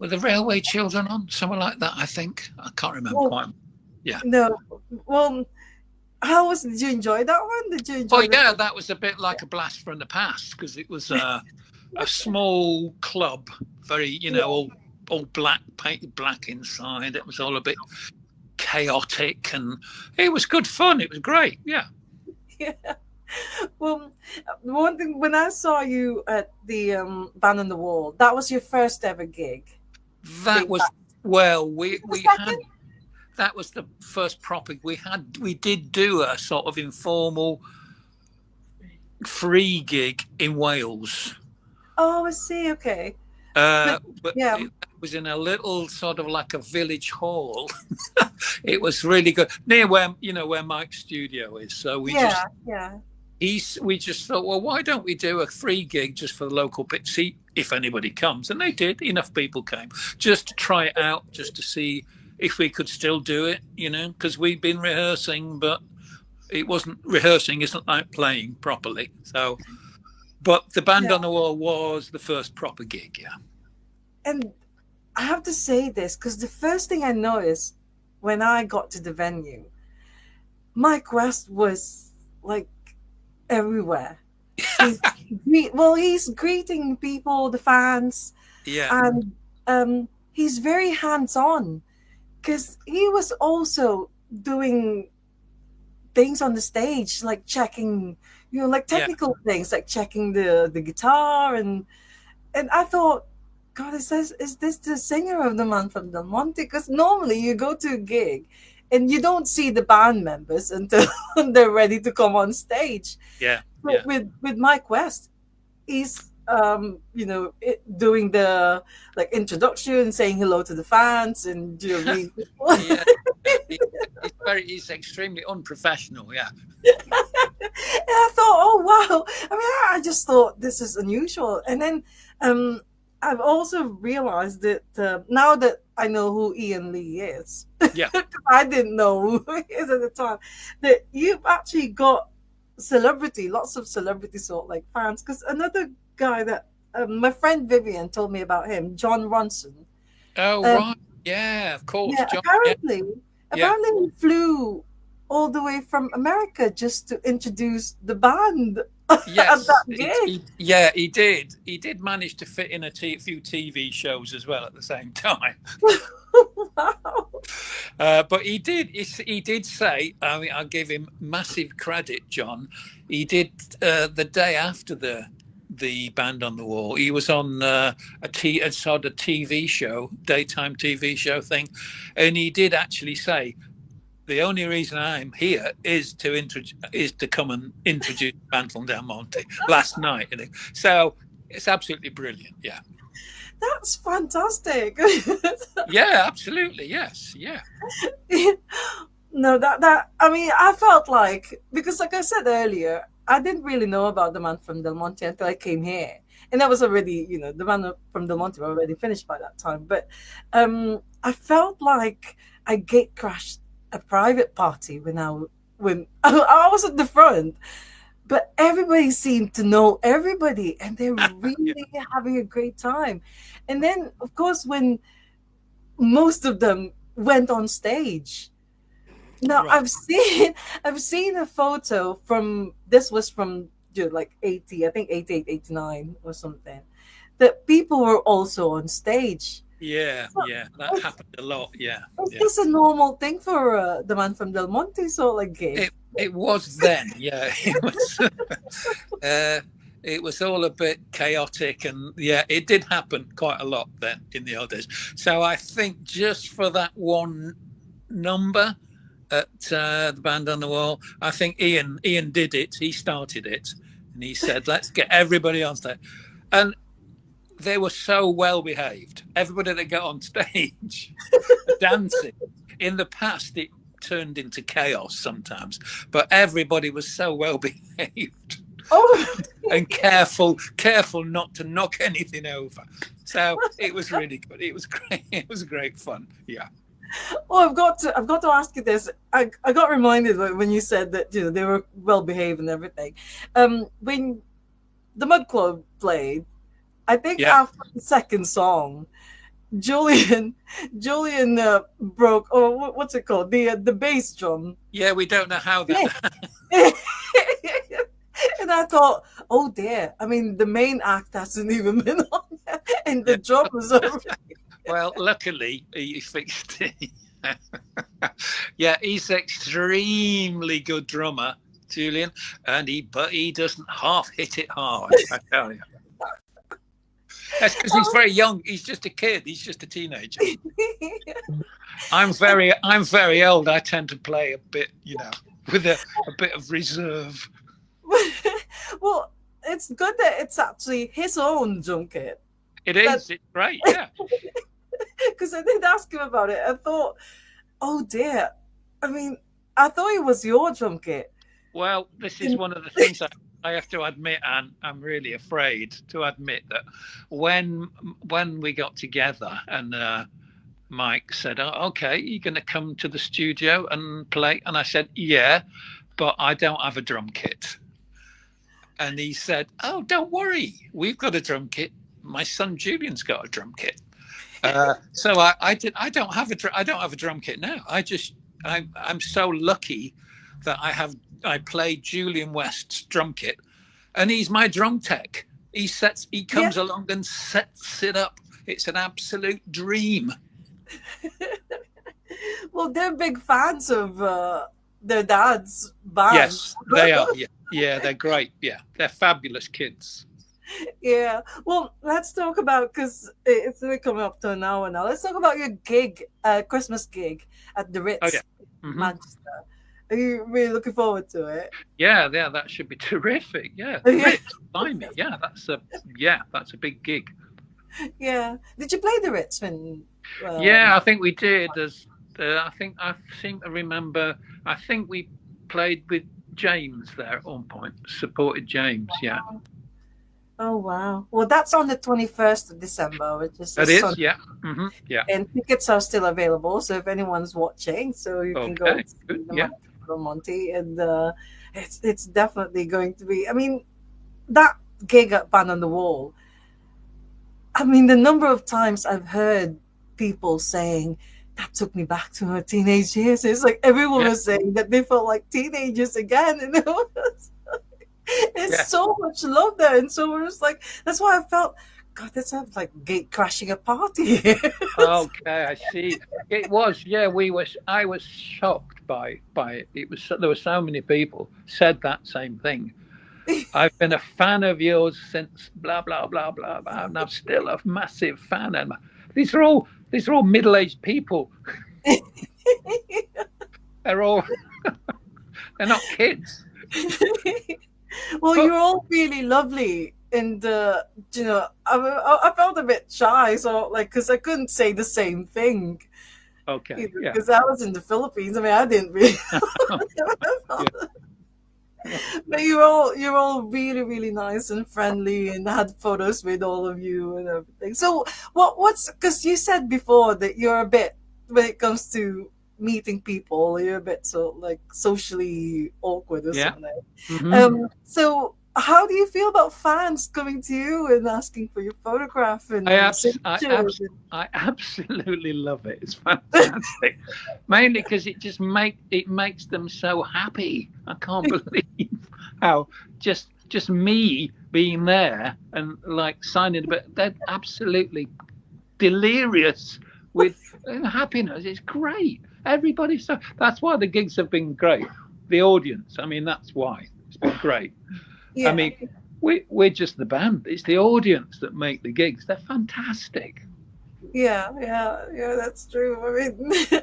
Were the Railway Children on? Something like that, I think. I can't remember Well, quite. Yeah. no. Well, did you enjoy that one? Did you Oh, enjoy the yeah, first? that was a bit like a blast from the past because it was a small club, very, Yeah, all black, painted black inside. It was all a bit chaotic and it was good fun. It was great. Yeah. yeah. Well, one thing when I saw you at the Band on the Wall, that was your first ever gig. That Big was, band. well, The we had, second? that was the first proper, we did do a sort of informal free gig in Wales. Oh, I see. Okay. But But yeah, it was in a little sort of like a village hall. It was really good near where where Mike's studio is. So yeah, yeah, we just thought, well, why don't we do a free gig just for the local bit, see if anybody comes, and they did. Enough people came just to try it out, just to see if we could still do it. Because we'd been rehearsing, but it wasn't rehearsing. Isn't like playing properly. So, but the band yeah. on the wall was the first proper gig. Yeah. And I have to say this because the first thing I noticed when I got to the venue, Mike West was like everywhere. He's he's greeting people, the fans, Yeah. and he's very hands on because he was also doing things on the stage, like checking, like Yeah. technical things, like checking the guitar and I thought, God, is this the singer of the Man from Delmonte? Because normally you go to a gig and you don't see the band members until they're ready to come on stage. Yeah. But Yeah. with Mike West, he's doing the like introduction, saying hello to the fans, and greeting people. Yeah. He, he's extremely unprofessional. Yeah. And I thought, oh wow! I mean, I just thought this is unusual. And then I've also realized that now that I know who Ian Lee is, Yeah. I didn't know who he is at the time, that you've actually got lots of celebrity sort of like fans. Because another guy that my friend Vivian told me about him, John Ronson. Oh Um, right. Yeah. Of course, yeah, John. Yeah. Yeah. apparently he flew all the way from America just to introduce the band at that Yes. gig. Yeah. He did. He did manage to fit in few TV shows as well at the same time. Wow. But he did. He did say. I mean, I give him massive credit, John. He did the day after the band on the wall. He was on a sort of TV show, daytime TV show thing, and he did actually say the only reason I'm here is to come and introduce the band from Delmonte last night. So it's absolutely brilliant. Yeah. That's fantastic. Yeah. Absolutely. Yes. Yeah. No, that I mean, I felt like because, like I said earlier, I didn't really know about the Man from Del Monte until I came here, and that was already, the Man from Del Monte were already finished by that time. But I felt like I gate crashed a private party when I was at the front, but everybody seemed to know everybody, and they're Yeah. really having a great time. And then, of course, when most of them went on stage. Now Right. I've seen a photo from this was from like 80, I think 88, 89 or something. That people were also on stage. Yeah, So yeah, that happened a lot. Yeah, is yeah. this a normal thing for the man from Delmonte sort of like gig? It was then. Yeah, it was. uh, it was all a bit chaotic, and yeah, it did happen quite a lot then in the old days. So I think just for that one number at the band on the wall, I think Ian did it. He started it, and he said, "Let's get everybody on stage." And they were so well behaved. Everybody that got on stage dancing. In the past, it turned into chaos sometimes, but everybody was so well behaved Oh, and careful not to knock anything over. So it was really good. It was great. It was great fun. Yeah. oh, I've got to ask you this. I got reminded when you said that they were well behaved and everything. When the Mud Club played, I think Yeah. after the second song, Julian Julian broke, or what's it called, the bass drum. Yeah. We don't know how that. Yeah. And I thought, oh dear. I mean, the main act hasn't even been on yet, and the drum was already. Well, luckily he fixed it. Yeah, he's an extremely good drummer, Julian, but he doesn't half hit it hard. I tell you. That's because he's very young. He's just a kid. He's just a teenager. I'm very old. I tend to play a bit, with a bit of reserve. Well, it's good that it's actually his own drum kit. It is. It's great. Yeah. Because I did ask him about it. I thought, oh dear. I mean, I thought it was your drum kit. Well, this is one of the things I have to admit, and I'm really afraid to admit that when we got together and Mike said, "Oh, okay, you're going to come to the studio and play," and I said, "Yeah, but I don't have a drum kit." And he said, "Oh, don't worry, we've got a drum kit. My son Julian's got a drum kit." So I don't have a drum kit now. I'm so lucky that I play Julian West's drum kit, and he's my drum tech. He comes along and sets it up. It's an absolute dream. Well, they're big fans of their dad's band. Yes, they are. Yeah, they're great. Yeah, they're fabulous kids. Yeah. Well, let's talk about, because it's really coming up to an hour now. Let's talk about your gig, Christmas gig at the Ritz, Oh yeah. Mm-hmm. Manchester. Are you really looking forward to it? Yeah, that should be terrific. Yeah, Ritz, blimey. Yeah, that's a big gig. Yeah. Did you play the Ritz when? Yeah, I think we did. I seem to remember. I think we played with James there at one point. Supported James. Yeah. Oh wow! Well, that's on the 21st of December, which is That is. Sunday. Yeah. Mm-hmm, yeah. And tickets are still available, so if anyone's watching, so you can go and see the Delmonte, and it's definitely going to be. I mean, that gig at Band on the Wall. I mean, the number of times I've heard people saying that took me back to my teenage years. It's like everyone was saying that they felt like teenagers again, and it was. It's so much love there, and so we're just like, that's why I felt, God, that sounds like gate crashing a party. Okay, I see. It was, yeah. I was shocked by it. There were so many people said that same thing. I've been a fan of yours since blah blah blah blah blah, and I'm still a massive fan. And these are all middle-aged people. They're not kids. Well, you're all really lovely, and I felt a bit shy, so because I couldn't say the same thing. Okay. Because I was in the Philippines. I mean, I didn't really. But you're all really, really nice and friendly, and I had photos with all of you and everything. So what's, because you said before that you're a bit, when it comes to meeting people, you're a bit socially awkward or something. Mm-hmm. So how do you feel about fans coming to you and asking for your photograph? And I absolutely love it. It's fantastic. Mainly because it makes them so happy. I can't believe how just me being there and signing, but they're absolutely delirious with happiness. It's great. Everybody, so that's why the gigs have been great. The audience, I mean, that's why it's been great. I Yeah, mean, we're just the band. It's the audience that make the gigs. They're fantastic. yeah. That's true. I mean,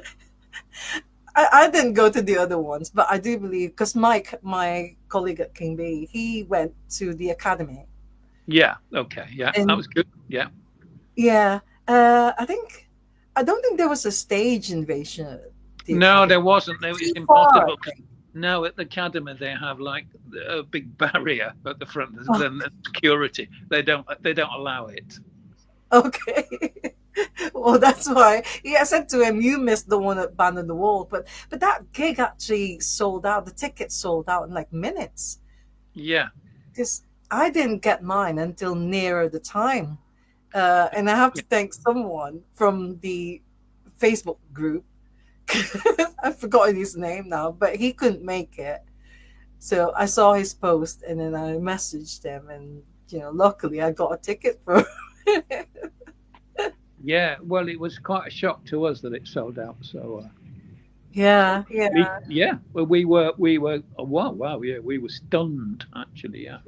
I didn't go to the other ones, but I do believe because Mike, my colleague at King B, he went to the academy, Yeah. Okay. Yeah, that and was good. Yeah. yeah, I don't think there was a stage invasion at the No, academy. there wasn't. It's Too far, I impossible. think. No, at the academy they have like a big barrier at the front. Oh, Then security. They don't allow it. okay. Well, that's why. Yeah, I said to him, "You missed the one at Band on the Wall," but that gig actually sold out. The tickets sold out in like minutes. Yeah. Because I didn't get mine until nearer the time, and I have Yeah. to thank someone from the Facebook group. I've forgotten his name now, but he couldn't make it. So I saw his post, and then I messaged him, and luckily I got a ticket for. Yeah. Well, it was quite a shock to us that it sold out. So. Yeah, yeah, Yeah, well, we were oh, wow, yeah, we were stunned actually, yeah,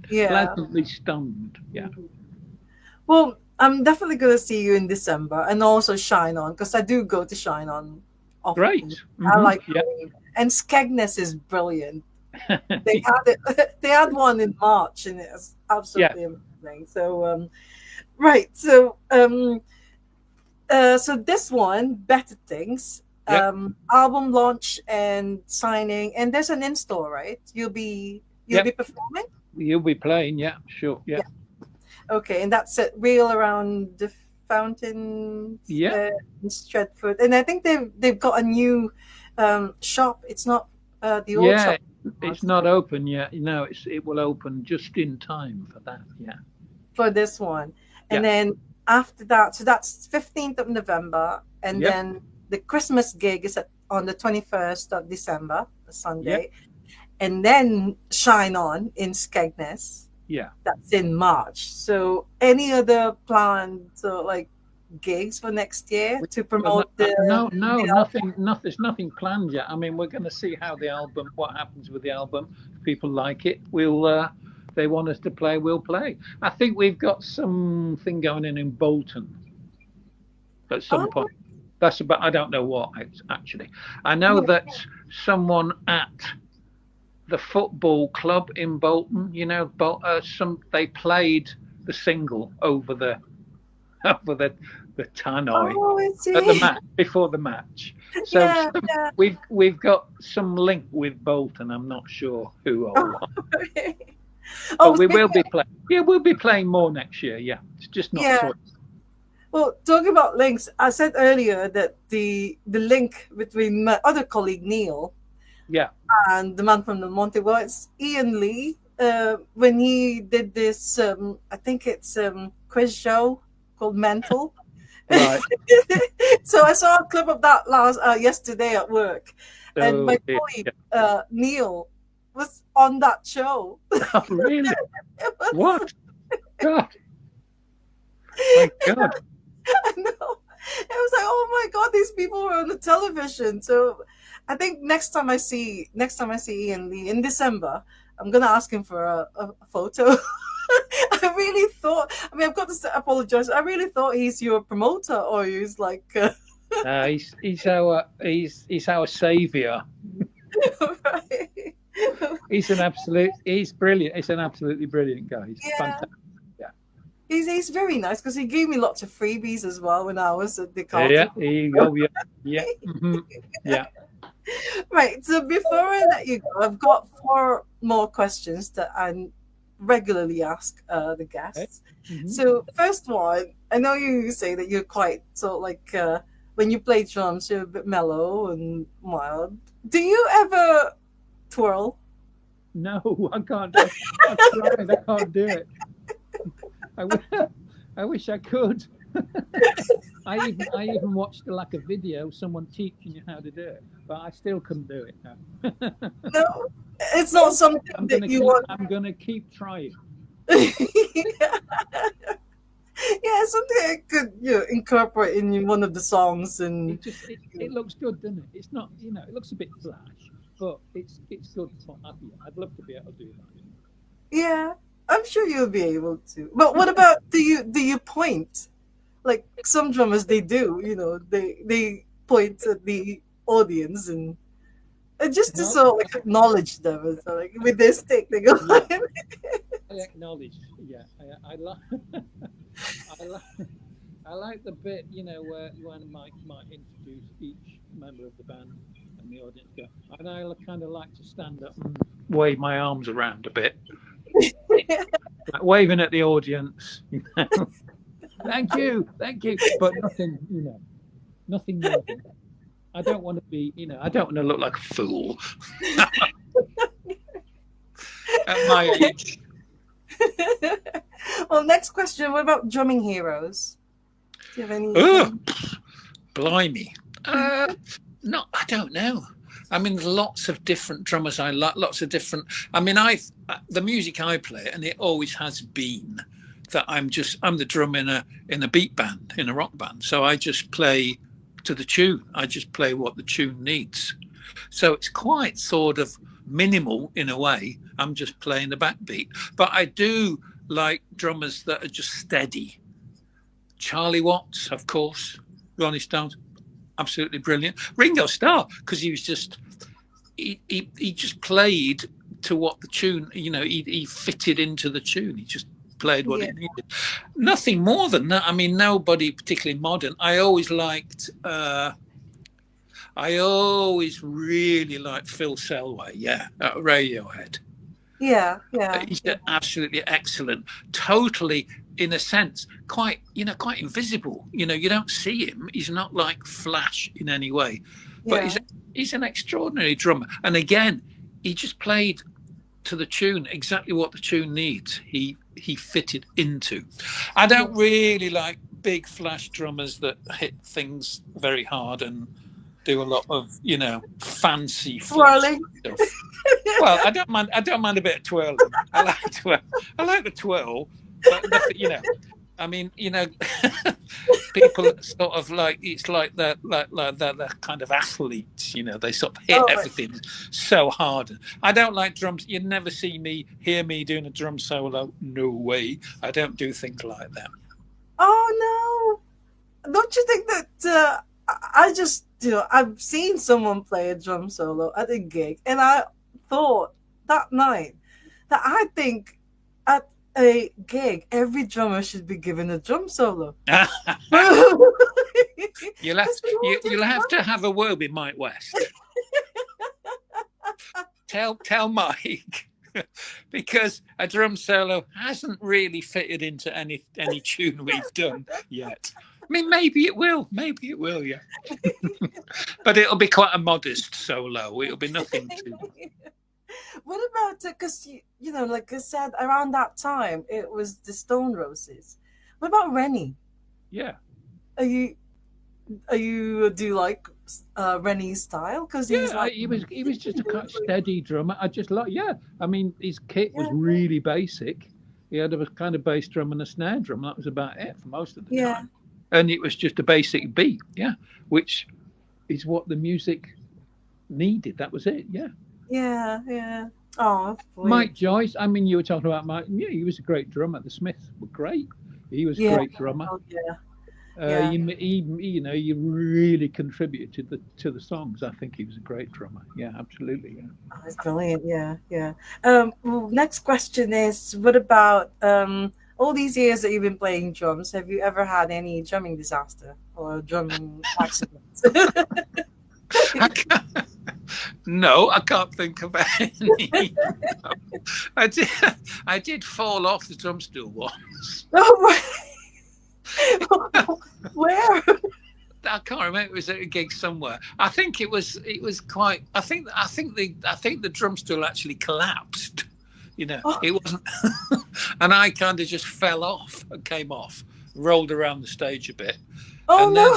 yeah. pleasantly stunned, yeah. Well, I'm definitely gonna see you in December, and also Shine On because I do go to Shine On Great. often. I like Yeah. going, and Skegness is brilliant. They had it. They had one in March, and it's Yeah. absolutely amazing. So, right. So this one, Better Things, Yeah. album launch and signing, and there's an in-store, right? You'll Yeah. be performing. You'll be playing, yeah, sure, yeah. Yeah. Okay, and that's at Real around the fountain Yeah. in Stratford, and I think they've got a new shop. It's not the old Yeah, shop it's not open yet. No, it will open just in time for that. Yeah. for this one, and Yeah. then after that, so that's 15th of November, and Yep. then the Christmas gig is on the 21st of December, the Yep. Sunday, and then Shine On in Skegness. Yeah. That's in March. So, any other planned like gigs for next year to Well, promote no, the nothing. There's nothing planned yet. I mean, we're going to see how the album, what happens with the album. If people like it, we'll. They want us to play, we'll play. I think we've got something going in Bolton at some album? point. That's about. I don't know what actually. I know that someone at the football club in Bolton, they played the single over the over the tannoy Oh, I at the see. match before the match. So Yeah, yeah. we've got some link with Bolton. I'm not sure who or Oh, what, okay. but Oh, we speaking will be playing. Yeah, we'll be playing more next year. Yeah, it's just not yeah. sort. Well, talking about links, I said earlier that the link between my other colleague Neil Yeah, and the man from Delmonte, well, it's Ian Lee. When he did this, I think it's quiz show called Mental. right. So I saw a clip of that yesterday at work, and my Oh dear. colleague Yeah. Neil was on that show. Oh really? It was, What? God, my God. I know. It was like, oh my god, these people were on the television. So I think next time I see Ian Lee in December, I'm gonna ask him for a photo. I really thought. I mean, I've got to apologize. I really thought he's your promoter, or he's like, He's our savior. right. He's brilliant. He's an absolutely brilliant guy. He's Yeah. fantastic. Yeah. He's very nice because he gave me lots of freebies as well when I was at the Yeah. Carlton. Here you go. Yeah. Yeah. Yeah. Right. So before I let you go, I've got four more questions that I regularly ask the Okay. guests. So first one, I know you say that you're quite so like when you play drums, you're a bit mellow and mild. Do you ever twirl? No, I can't. I tried. I can't do it. I wish I could. I even watched like a video, someone teaching you how to do it, but I still couldn't do it. No. No, it's not something I'm that gonna you keep. want. I'm gonna keep trying. Yeah, something I could incorporate in one of the songs, and It looks good, doesn't it? It's not, it looks a bit flash, but it's good fun. Yeah, I'd love to be able to do that. yeah, I'm sure you'll be able to. But what about, do you point like some drummers? They do, they point at the audience, and just to No, sort of like acknowledge them, and so like with their stick they go. yeah, I acknowledge. Yeah, I like, I like, I like the bit, where when Mike might introduce each member of the band and the audience go, and I kind of like to stand up and wave my arms around a bit, like waving at the audience. Thank you, but nothing, nothing more than that. I don't want to be, I don't want to look like a fool at my age. Well, next question. What about drumming heroes? Do you have any? Oh, blimey. No, I don't know. I mean, lots of different drummers. I like lots of different. I mean, the music I play, and it always has been that I'm the drummer in a beat band, in a rock band. So I just play to the tune. I just play what the tune needs. So it's quite sort of minimal in a way. I'm just playing the backbeat. But I do like drummers that are just steady. Charlie Watts, of course, Ronnie Stones, absolutely brilliant. Ringo Starr, because he just played to what the tune, he fitted into the tune. He just played what Yeah, it needed. Nothing more than that. I mean, nobody particularly modern. I always really liked Phil Selway, at Radiohead. yeah, yeah, He's yeah, absolutely excellent. Totally, in a sense, quite invisible. You don't see him. He's not like Flash in any way, but yeah. he's an extraordinary drummer. And again, he just played to the tune exactly what the tune needs. He fitted into. I Yeah. don't really like big Flash drummers that hit things very hard and do a lot of fancy flash Twirling. stuff. Well, I don't mind. I don't mind a bit of twirling. I like twirl. I like the twirl, but nothing. I mean, people sort of like it's like that, like that kind of athletes. They sort of hit Oh, right. everything so hard. I don't like drums. You never hear me doing a drum solo. No way. I don't do things like that. Oh no! Don't you think that I just I've seen someone play a drum solo at a gig, and I thought that night that I think at a gig every drummer should be given a drum solo. You'll have That's the whole you'll have difference. to have a word with Mike West. Tell Mike because a drum solo hasn't really fitted into any tune we've done yet. I mean, maybe it will. Maybe it will. Yeah, but it'll be quite a modest solo. It'll be nothing too. What about it? Because like I said, around that time it was the Stone Roses. What about Rennie? Yeah, Are you do you like Rennie's style? Because he's Yeah, like, he was just a kind of steady drummer. I just like, yeah. I mean, his kit was yeah, really basic. He had a kind of bass drum and a snare drum. That was about it for most of the yeah, time, and it was just a basic beat. Yeah, which is what the music needed. That was it. Yeah. yeah, yeah. Oh, boy. Mike Joyce. I mean, you were talking about Mike. Yeah, he was a great drummer. The Smiths were great. He was a Yeah, great drummer. oh, yeah, yeah. He really contributed to the songs. I think he was a great drummer. Yeah, absolutely. Yeah. Oh, it's brilliant. Yeah, yeah. Well, next question is, what about all these years that you've been playing drums? Have you ever had any drumming disaster or drumming accidents? I can't, no, I can't think of any. I did. I did fall off the drum stool once. Oh, where? I can't remember. It was at a gig somewhere. I think it was. It was quite. I think the drum stool actually collapsed. Oh, It wasn't, and I kind of just fell off and came off, rolled around the stage a bit, oh and then,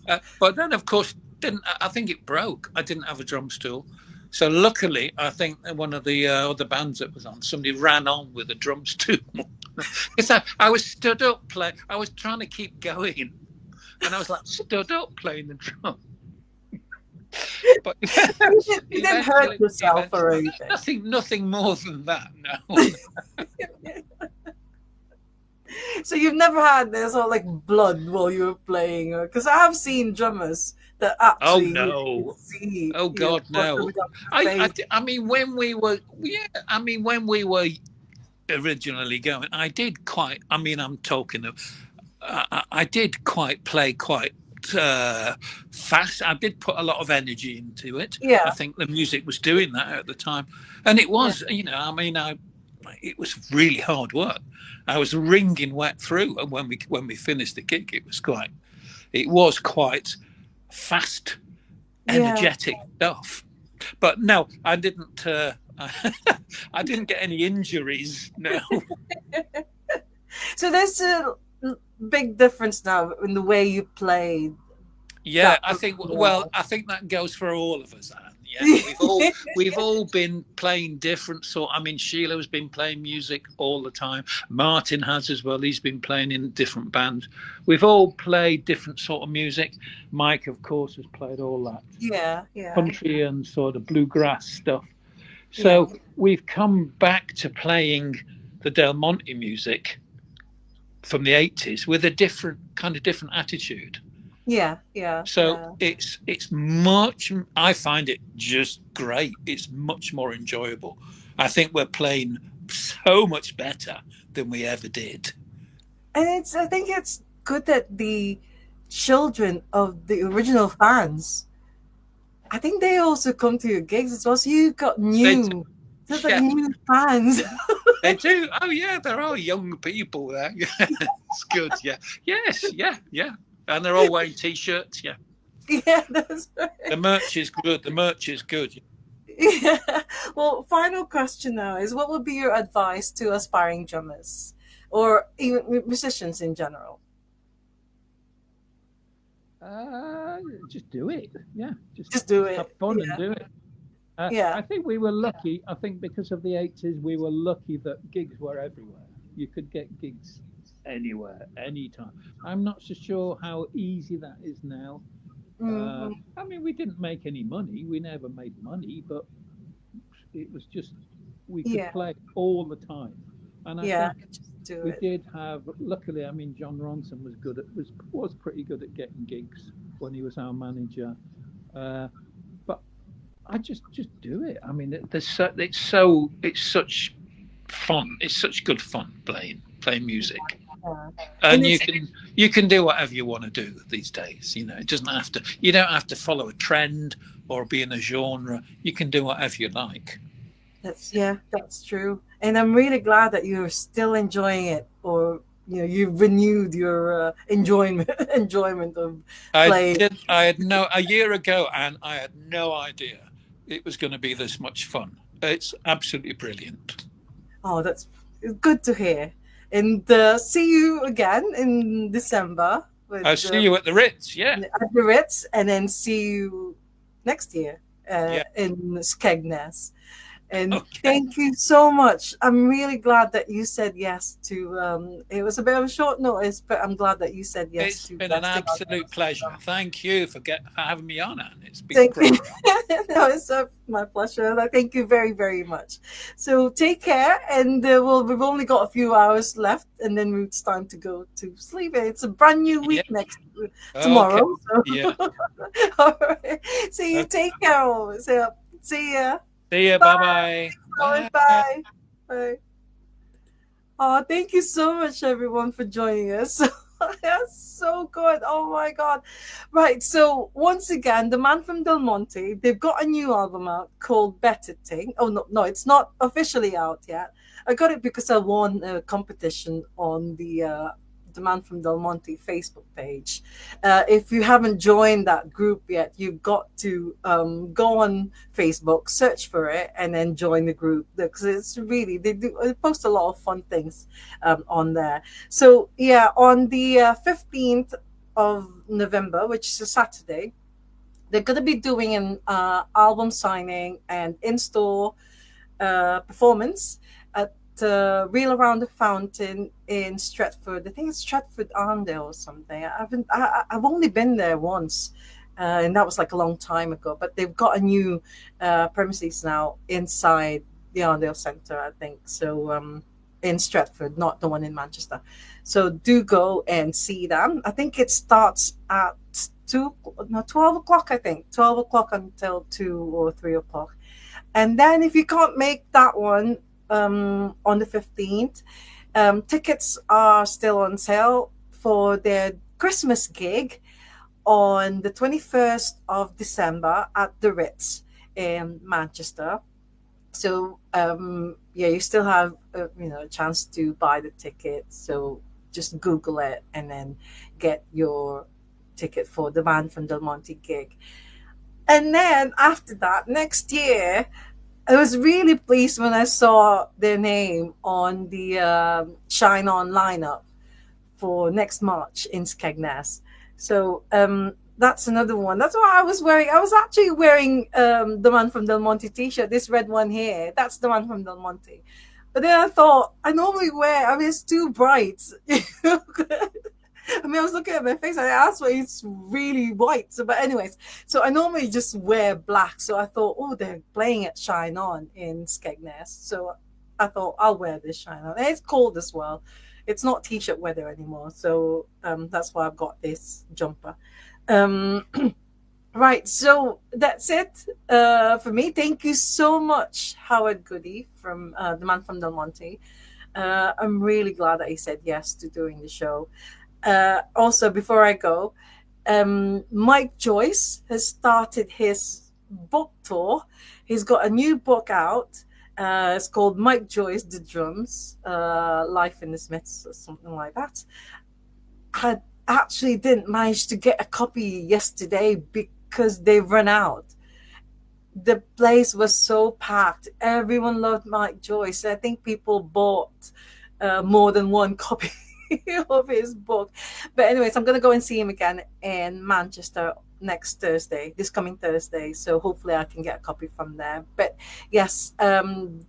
no. but then of course didn't. I think it broke. I didn't have a drum stool, so luckily I think one of the other bands that was on, somebody ran on with a drum stool. Because I was stood up playing. I was trying to keep going, and I was like stood up playing the drum. But You didn't hurt yourself or anything. nothing more than that. No. So you've never had this sort of like blood while you were playing, because I have seen drummers that Oh actually no! see, Oh God, no! I I mean, when we were, yeah, I mean, when we were originally going, I did quite. I mean, I'm talking of, I did play quite fast. I did put a lot of energy into it. yeah, I think the music was doing that at the time, and it yeah, was, I mean, it was really hard work. I was wringing wet through, and when we finished the gig, it was quite fast, yeah. energetic stuff. But no, I didn't. I didn't get any injuries. No. So there's a big difference now in the way you play. Yeah, I think. Well, I think that goes for all of us, Anne. Yeah, we've all been playing different sort. I mean, Sheila's been playing music all the time. Martin has as well. He's been playing in different bands. We've all played different sort of music. Mike, of course, has played all that Yeah, country and sort of bluegrass stuff. yeah, So we've come back to playing the Delmonte music from the 80s with a different attitude. yeah. So it's much. I find it just great. It's much more enjoyable. I think we're playing so much better than we ever did. And I think it's good that the children of the original fans, I think they also come to your gigs as well. So you got just like Yeah, new fans. they do. Oh yeah, there are young people there. Yeah, it's good. Yeah, yes, yeah. And they're all wearing t-shirts. Yeah, Yeah, that's right. the merch is good. The merch is good. Yeah. Well, final question now is, what would be your advice to aspiring drummers or even musicians in general? Just do it. Yeah, Just do have it. fun and Yeah. do it. Yeah. I think we were lucky. I think because of the 80s, we were lucky that gigs were everywhere. You could get gigs anywhere, anytime. I'm not so sure how easy that is now. Mhm. I mean, we didn't make any money. We never made money, but it was just we could Yeah. play all the time. And I Yeah. think Just do we it. did have. Luckily, I mean, John Ronson was pretty good at getting gigs when he was our manager. But I just do it. I mean, it's such fun. It's such good fun playing music. Yeah. And And it's you can do whatever you want to do these days. It doesn't have to. You don't have to follow a trend or be in a genre. You can do whatever you like. that's true. And I'm really glad that you're still enjoying it, or you've renewed your enjoyment enjoyment of playing. I had no a year ago, and I had no idea it was going to be this much fun. It's absolutely brilliant. Oh, that's good to hear. And see you again in December I'll with see you at the Ritz. Yeah, at the Ritz, and then see you next year yeah. in Skegness. And Okay. thank you so much. I'm really glad that you said yes to. It was a bit of a short notice, but I'm glad that you said yes It's to. been an guesting on absolute this. pleasure. Thank you for having me on, Anne. It's been Thank great. you. No, it's my pleasure. Thank you very, very much. So take care, and we've only got a few hours left, and then it's time to go to sleep. It's a brand new week Yeah. Okay. tomorrow. So. Yeah. All right. See you. Okay. Take care. So, see ya. See you. Bye. Bye. Bye. Bye. Bye. Oh, thank you so much, everyone, for joining us. That's so good. Oh my God. Right. So, once again, the man from Del Monte, they've got a new album out called Better Thing. Oh, no, it's not officially out yet. I got it because I won a competition on the man from Del Monte Facebook page. If you haven't joined that group yet, you've got to go on Facebook, search for it, and then join the group, because it's really they post a lot of fun things on there. So yeah, on the 15th of November, which is a Saturday, they're going to be doing an album signing and in-store performance at Reel Around the Fountain in Stratford. I think it's Stratford Arndale or something. I've only been there once, and that was like a long time ago. But they've got a new premises now inside the Arndale Centre, I think. So in Stratford, not the one in Manchester. So do go and see them. I think it starts at 12 o'clock. I think 12 o'clock until 2 or 3 o'clock. And then if you can't make that one on the 15th, tickets are still on sale for their Christmas gig on the 21st of December at the Ritz in Manchester. So yeah, you still have a chance to buy the ticket. So just Google it and then get your ticket for the Man from Delmonte gig. And then after that, next year, I was really pleased when I saw their name on the Shine On lineup for next March in Skegness. So that's another one. That's what I was wearing. I was actually wearing the Man from Del Monte t-shirt, this red one here. That's the Man from Del Monte. But then I thought, I normally wear, I mean, it's too bright. I mean, I was looking at my face. I asked why it's really white. So, but anyways, so I normally just wear black. So I thought, oh, they're playing at Shine On in Skegness. So I thought I'll wear this Shine On. And it's cold as well. It's not t-shirt weather anymore. So that's why I've got this jumper. Um, right. So that's it for me. Thank you so much, Howard Goody from the Man from Del Monte. I'm really glad that he said yes to doing the show. Also, before I go, Mike Joyce has started his book tour. He's got a new book out. It's called Mike Joyce, The Drums, Life in the Smiths, or something like that. I actually didn't manage to get a copy yesterday because they run out. The place was so packed. Everyone loved Mike Joyce. I think people bought more than one copy of his book. But anyways, I'm gonna go and see him again in Manchester next Thursday, this coming Thursday. So hopefully I can get a copy from there. But yes,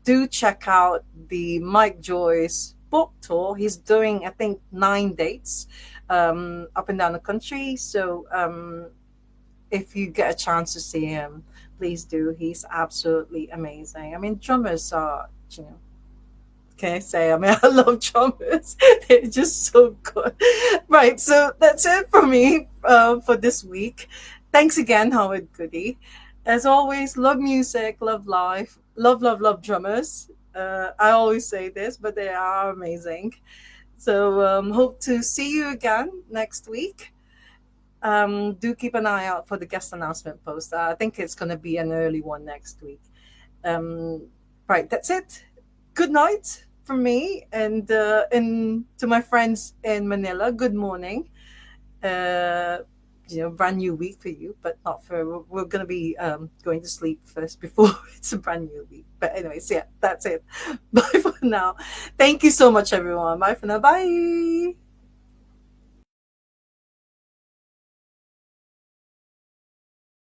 do check out the Mike Joyce book tour. He's doing, I think, 9 dates up and down the country. So if you get a chance to see him, please do. He's absolutely amazing. I mean, drummers are, can I say? I mean, I love drummers. They're just so good. Right. So that's it for me for this week. Thanks again, Howard Goody. As always, love music, love life, love drummers. I always say this, but they are amazing. So hope to see you again next week. Do keep an eye out for the guest announcement post. I think it's going to be an early one next week. Right, that's it. Good night from me, and to my friends in Manila. Good morning. Brand new week for you, but not for. We're going to be going to sleep first before it's a brand new week. But anyways, yeah, that's it. Bye for now. Thank you so much, everyone. Bye for now. Bye.